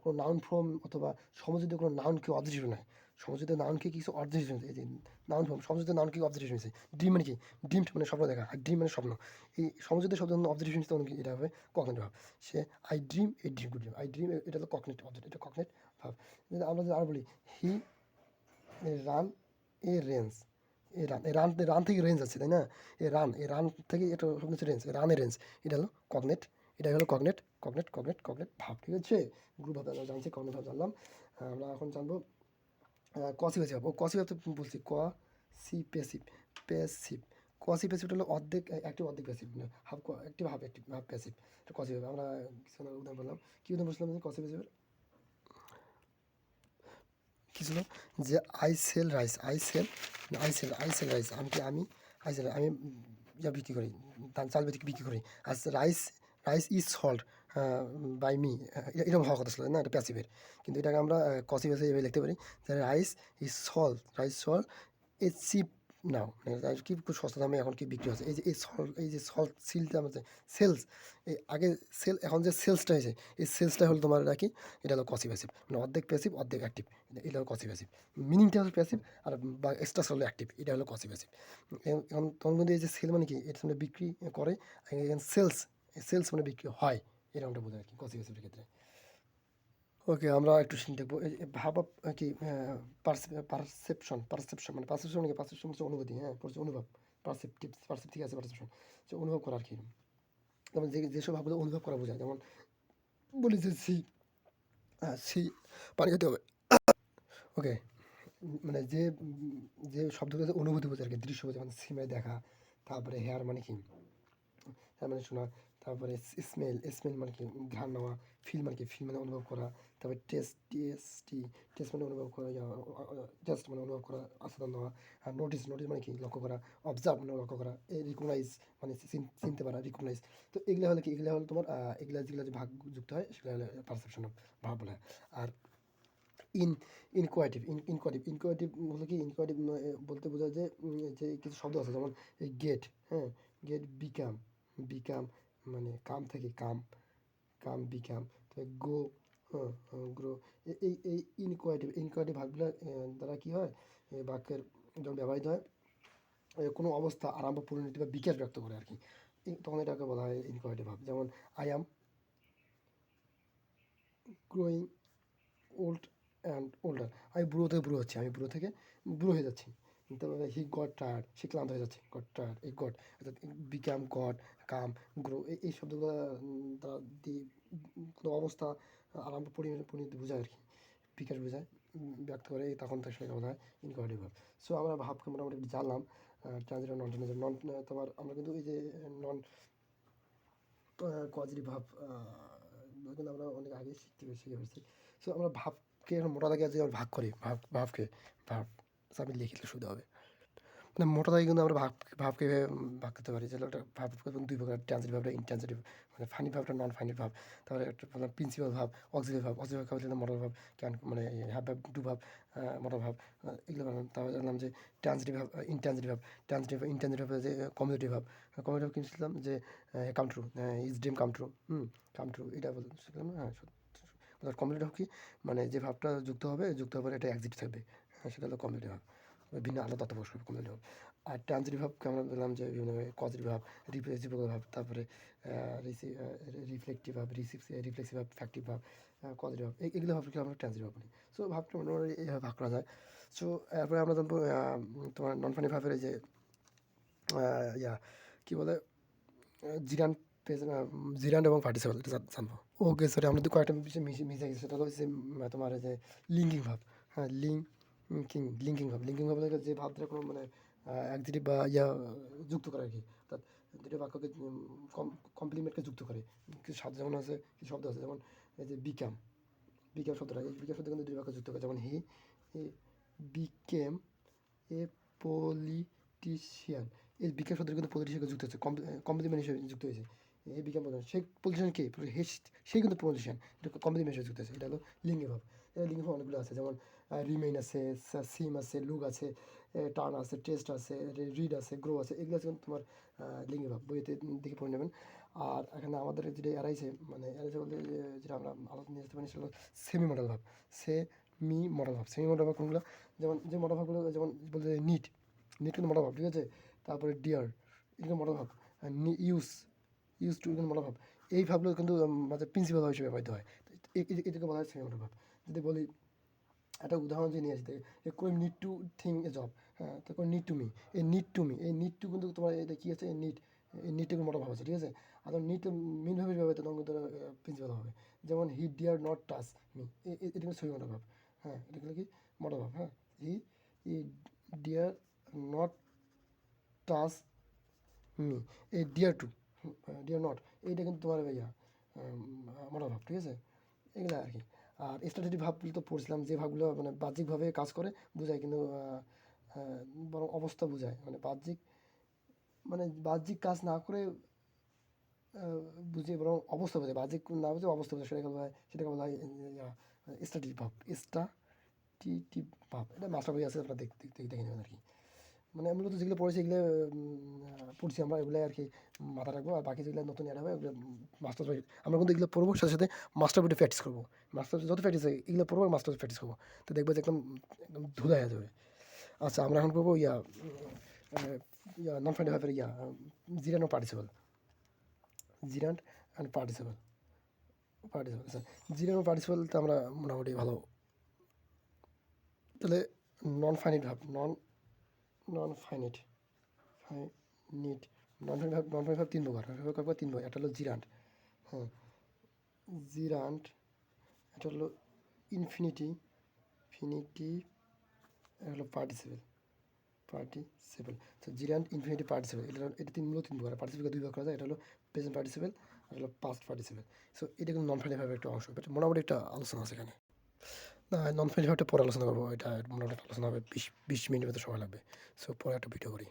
কোনো নাউন ফর্ম অথবা সমযোজিত কোনো নাউনকে অবজেক্টিভ নেয়, সমযোজিত নাউনকে কিছু অবজেক্টিভ, এই যে নাউন ফর্ম সমযোজিত নাউনকে অবজেক্টিভ হয়েছে, ড্রিম মানে কি, ড্রিম মানে স্বপ্ন দেখা, আর ড্রিম মানে স্বপ্ন, এই সমযোজিত শব্দ অবজেক্টিভ হয়েছে, তখন কি এটা হবে কগনেটিভ ভাব। সে I dream a dream good dream, I dream এটা হলো কগনেট অবজেক্ট, এটা কগনেট ভাব। আমরা যদি আর বলি হি রান এ রেঞ্জ, এই রান থেকে রেঞ্জ আছে তাই না, এই রান থেকে এটা শব্দ হচ্ছে রেঞ্জ, রানের রেঞ্জ, এটা হলো কগনেট, এটা হলো কগনেট ভাব, ঠিক আছে। গ্রুপ ভাব আমরা জানছি, কগনেট ভাব জানলাম। আমরা এখন জানবো কসি প্যাসিভ ভাব, ও কসি ভাব তো বলছি, প্যাসিভ, কসি প্যাসিভটা হলো অর্ধেক অ্যাক্টিভ অর্ধেক প্যাসিভ, মানে হাফ অ্যাক্টিভ হাফ প্যাসিভ, এটা কসি ভাব। আমরা কিছু উদাহরণ বললাম, কী উদাহরণ বলছিলাম যে কসি প্যাসিভের কী ছিল, যে আই সেল রাইস, আমি আমি ইয়া বিক্রি করি, ধান চাল বিক্রি করি, আর rice is sold by me, এরকম হওয়ার কথা ছিল না, এটা প্যাসিভের, কিন্তু এটাকে আমরা কসিভ এভাবে লিখতে পারি যে রাইস সল্ট এ চিপ নাও, মানে রাইস কি খুব সস্তা দামে এখন কি বিক্রি হচ্ছে, এই যে সল্ট সিলটা আমাদের সেলস, এই আগে সেল, এখন যে সেলসটা হয়েছে, এই সেলসটা হলো তোমার এটা কি, এটা হলো কসিভ প্যাসিভ, মানে অর্ধেক প্যাসিভ অর্ধেক অ্যাক্টিভ, এটা হলো কসিভ প্যাসিভ, মিনিংটা হলো প্যাসিভ, আর বা এক্সট্রা হলো অ্যাক্টিভ, এটা হলো কসিভ প্যাসিভ। এখন তখন কিন্তু এই যে সেল মানে কি, এটা মানে বিক্রি করে, সেলস মানে বিক্রি হয়, এটা আমরা বোঝাই আর কি কসিভ প্যাসিভের ক্ষেত্রে। ওকে, আমরা একটু সিন দেখবো। এই যে ভাব অফ কি পারসেপশন মানে পারসেপশন হচ্ছে অনুভূতি, হ্যাঁ, পড়ছে অনুভব, পারসেপ ঠিক আছে, পারসেপশন হচ্ছে অনুভব করা আর কি। যেমন যেসব ভাবগুলো অনুভব করা বোঝায়, যেমন বলি যে সি পানি খেতে হবে। ওকে, মানে যে শব্দগুলো অনুভূতি বোঝায় আর কি, দৃশ্য বোঝায়, মানে সি মানে দেখা, তারপরে হেয়ার মানে কি, তার মানে শোনা, তারপরে স্মেল মানে কি ঘ্রাণ নেওয়া, ফিল মানে অনুভব করা, তারপরে টেস্ট মানে অনুভব করা, টেস্ট মানে অনুভব করা, আস্বাদন নেওয়া, আর নোটিস মানে কি লক্ষ্য করা, অবজার্ভ মানে লক্ষ্য করা, রিকগনাইজ মানে চিনতে পারা, রিকগনাইজ। তো এগুলো হলো কি, এগুলো হলো তোমার যেগুলো যে ভাগ যুক্ত হয় সেগুলো হলো পারসেপশন অফ ভাব বলা হয়। আর ইন ইনকোয়াটিভ হলো কি, ইনকোয়াটিভ বলতে বোঝায় যে যে কিছু শব্দ আছে, যেমন এই গেট, হ্যাঁ, গেট, বিকাম মানে কাম থেকে কাম বিকাম, তো গো, হ্যাঁ, গ্রো। এই ইনকোয়াটিভ ভাবগুলো দ্বারা কী হয়, বাক্যের যখন ব্যবহৃত হয়, কোনো অবস্থা আরম্ভ, পরিণতি বা বিকাশ ব্যক্ত করে আর কি, তখন এটাকে বলা হয় ইনকোয়াটিভ ভাব। যেমন I am growing old and older, আমি বুড়ো হচ্ছে, আমি বুড়ো থেকে বুড়ো হয়ে যাচ্ছি। তারপরে হি গট টায়ার্ড, সে ক্লান্ত হয়ে যাচ্ছে, গট টায়ার্ড, এই গট অর্থাৎ বিকাম, গট, কাম, গ্রো, এই শব্দগুলো দ্বারা দিয়ে কোনো অবস্থা আরম্ভ, পরিণতি বোঝায় আর কি, বিকাশ বোঝায়, ব্যক্ত করে, তখন তো সেটাকে বলা হয় ইনকোয়ারিটিভ ভাব। সো আমরা ভাবকে মোটামুটি একটু জানলাম, ট্রানজিটিভ, নন ট্রানজিটিভ, তোমার আমরা কিন্তু এই যে নন কজেটিভ ভাব কিন্তু আমরা অনেক আগে শিখে ফেলছি। সো আমরা ভাবকে এখন মোটা দাগে যে ভাগ করি, ভাবকে ভাব, আমি লিখলে সুবিধা হবে। মানে মোটা দাগে কিন্তু আমরা ভাবকে ভাগ করতে পারি, যেটা একটা ভাব দুই প্রকার, ট্রানজিটিভ ভাবটা, ইনট্রানজিটিভ, মানে ফানি ভাবটা, নন ফানি ভাব। তারপরে একটা বললাম প্রিন্সিপাল ভাব, অক্সিলারি ভাব হচ্ছে মডাল ভাব, মানে হ্যাভ ভাব, ডু ভাব, মডাল ভাব, এগুলো বললাম। তারপরে জানলাম যে ট্রানজিটিভ ভাব, ইনট্রানজিটিভ ভাব যে কমিউনিটিভ ভাব। কমিউনিটিভ কি শিখলাম যে come true, is dream come true, come true, এটা শিখলাম না, হ্যাঁ। কমিউনিটিভ ভাব কি, মানে যে ভাবটা যুক্ত হবে এটা এক্সিট থাকবে, হ্যাঁ, সেটা হলো কমিউনিটিভ ভাব, ভিন্ন আলাদা তত্ত্ব প্রকাশ করবে কমিউনিটিভ ভাব। আর ট্রানজিটিভ ভাবকে আমরা বললাম যে বিভিন্ন কজিটিভ ভাব, রিপ্রেসিভেবল ভাব, তারপরে রিফ্লেক্টিভ ভাব, রিফ্লেক্সিভ ভাব, ফ্যাক্টিভ ভাব, কজিটিভ ভাব, এগুলো ভাবকে আমরা ট্রানজিটিভ ভাব বলি। সো ভাবটা মোটামুটি এইভাবে ভাগ করা যায়। সো এরপরে আমরা জানবো তোমার নন ফানি ভাবের এই যে ইয়া কী বলে, জিরান জিরান এবং পার্টিসিপল, এটা জানবো। ওকে, সরি, আমরা তো কয়েকটা বিষয় মিশে গেছে, সেটা হচ্ছে তোমার এই যে লিঙ্কিং ভাব, হ্যাঁ, লিঙ্কিং ভাব থেকে যে ভাব দ্বারা কোনো মানে অ্যাডজেক্টিভ বা যুক্ত করে আর কি, অর্থাৎ দুটো বাক্যকে কমপ্লিমেন্টকে যুক্ত করে। কিছু শব্দ যেমন আছে, কিছু শব্দ আছে, যেমন এই যে বিকাম শব্দটা, এই বিকাম শব্দ কিন্তু দুটো বাক্য যুক্ত করে, যেমন হি বিকেম এ পলিটিশিয়ান, এই বিজ্ঞান শব্দটা কিন্তু পলিটিশিয়ানকে যুক্ত হচ্ছে, কমপ্লিমেন্ট হিসেবে যুক্ত হয়েছে। এই বিজ্ঞান প্রধান সে পলিটিশিয়ান কে, সে কিন্তু পলিটিশিয়ান, এটা কমপ্লিমেন্ট হিসেবে যুক্ত হয়েছে, এটা হলো লিঙ্গি ভাব। এটা লিঙ্গি ভাব অনেকগুলো আছে, যেমন রিমেইন আছে, সিম আছে, লুক আছে, টার্ন আছে, টেস্ট আছে, রিড আছে, গ্রো আছে, এগুলো আছে কিন্তু তোমার লিঙ্গি ভাব, বইতে দেখে পড়ে নেবেন। আর এখানে আমাদের যেটা এরাইছে বলতে যেটা আমরা আলোচনা নিয়ে যেতে পারি, সেটা হলো সেমি মডেল ভাব। সেমি মডেল ভাব কোনগুলো, যেমন যে মডেল ভাবগুলো, যেমন বলতে নিট কিন্তু মডেল ভাব, ঠিক আছে। তারপরে ডিয়ার, এটা মডেল ভাব। আর ইউজ টু, এখানে মডেল ভাব। এই ভাবগুলো কিন্তু আমাদের প্রিন্সিপাল ভাব হিসেবে ব্যবহৃত হয়। এটাকে বলা হয় সেমি মডেল ভাব। যদি বলি একটা উদাহরণ যদি নিয়ে আসতে, কোন need to think A job, হ্যাঁ, তারপর নিড টু কিন্তু তোমার এটা কী আছে, এই নিডটাকে মডেল ভাব আছে, ঠিক আছে। আর নিড মেন ভাবে ব্যবহৃত, তখন কিন্তু প্রিন্সিপাল হবে। যেমন হি ডিয়ার নট টাচ মি, এটা কিন্তু সেমি মডেল ভাব, হ্যাঁ, এটা কি মডেল ভাব, হ্যাঁ। হি ডিয়ার নট টাচ মি, এই ডিয়ার নট, এইটা কিন্তু তোমার মডেল ভাব, ঠিক আছে। এগুলো আর কি। আর স্ট্র্যাটেজিক ভাবগুলো তো পড়ছিলাম, যে ভাবগুলো মানে বাহ্যিকভাবে কাজ করে বোঝায়, কিন্তু বরং অবস্থা বোঝায়, মানে বাহ্যিক কাজ না করে বুঝিয়ে, বরং অবস্থা বোঝায়, বাহ্যিক না বুঝে অবস্থা বোঝায়, সেটাকে বলা হয় স্ট্র্যাটেজিক ভাব, স্ট্র্যাটেজিক ভাব। এটা মাস্টার বই আছে, আপনারা দেখে নেবেন আর কি। মানে মূলত যেগুলো পড়েছি এগুলো পড়ছি আমরা, এগুলো আর কি মাথা রাখবো। আর বাকি যেগুলো নতুন অ্যাড হবে ওগুলো মাস্টার বই, আমরা কিন্তু এগুলো পড়বো, সাথে সাথে মাস্টার বইটা প্র্যাকটিস করবো। মাস্টার যত প্র্যাকটিস হয় এগুলো পড়বো, আর মাস্টার প্র্যাকটিস করবো, তো দেখবো যে একদম একদম ধুলা হয়ে যাবে। আচ্ছা, আমরা এখন করবো নন ফাইন্ড ভাবের জিরান্ড ও participle, gerund and participle. Participle. আচ্ছা, জিরান পার্টিসিপেল তো আমরা মোটামুটি ভালো। তাহলে নন ফাইনিট ভাব, non finite finite non finite ভাব 3 প্রকার। নন ফাইনিট ভাব 3 প্রকার। একটা হলো জিরান্ট, হ্যাঁ, জিরান্ট। এটা হলো ইনফিনিটি, ফিনিটি, এটা হলো পার্টিসিপেল। তো জিরান্ট, ইনফিনিটি, পার্টিসিপেল, এটা মূলত 3 প্রকার। পার্টিসিপেলকে 2 ভাগ করা যায়। এটা হলো প্রেজেন্ট পার্টিসিপেল, আর হলো পাস্ট পার্টিসিপেল। সো এটা কিন্তু নন ফাইনাল ভাবে একটা অংশ, বাট মোটামুটি একটা আলোচনা আছে এখানে। না, নন ফাইনাল ভাবটা পরে আলোচনা করবো। এটা মোটামুটি আলোচনা হবে 20 মিনিটের মতো সময় লাগবে। সো পরে একটা ভিডিও করি।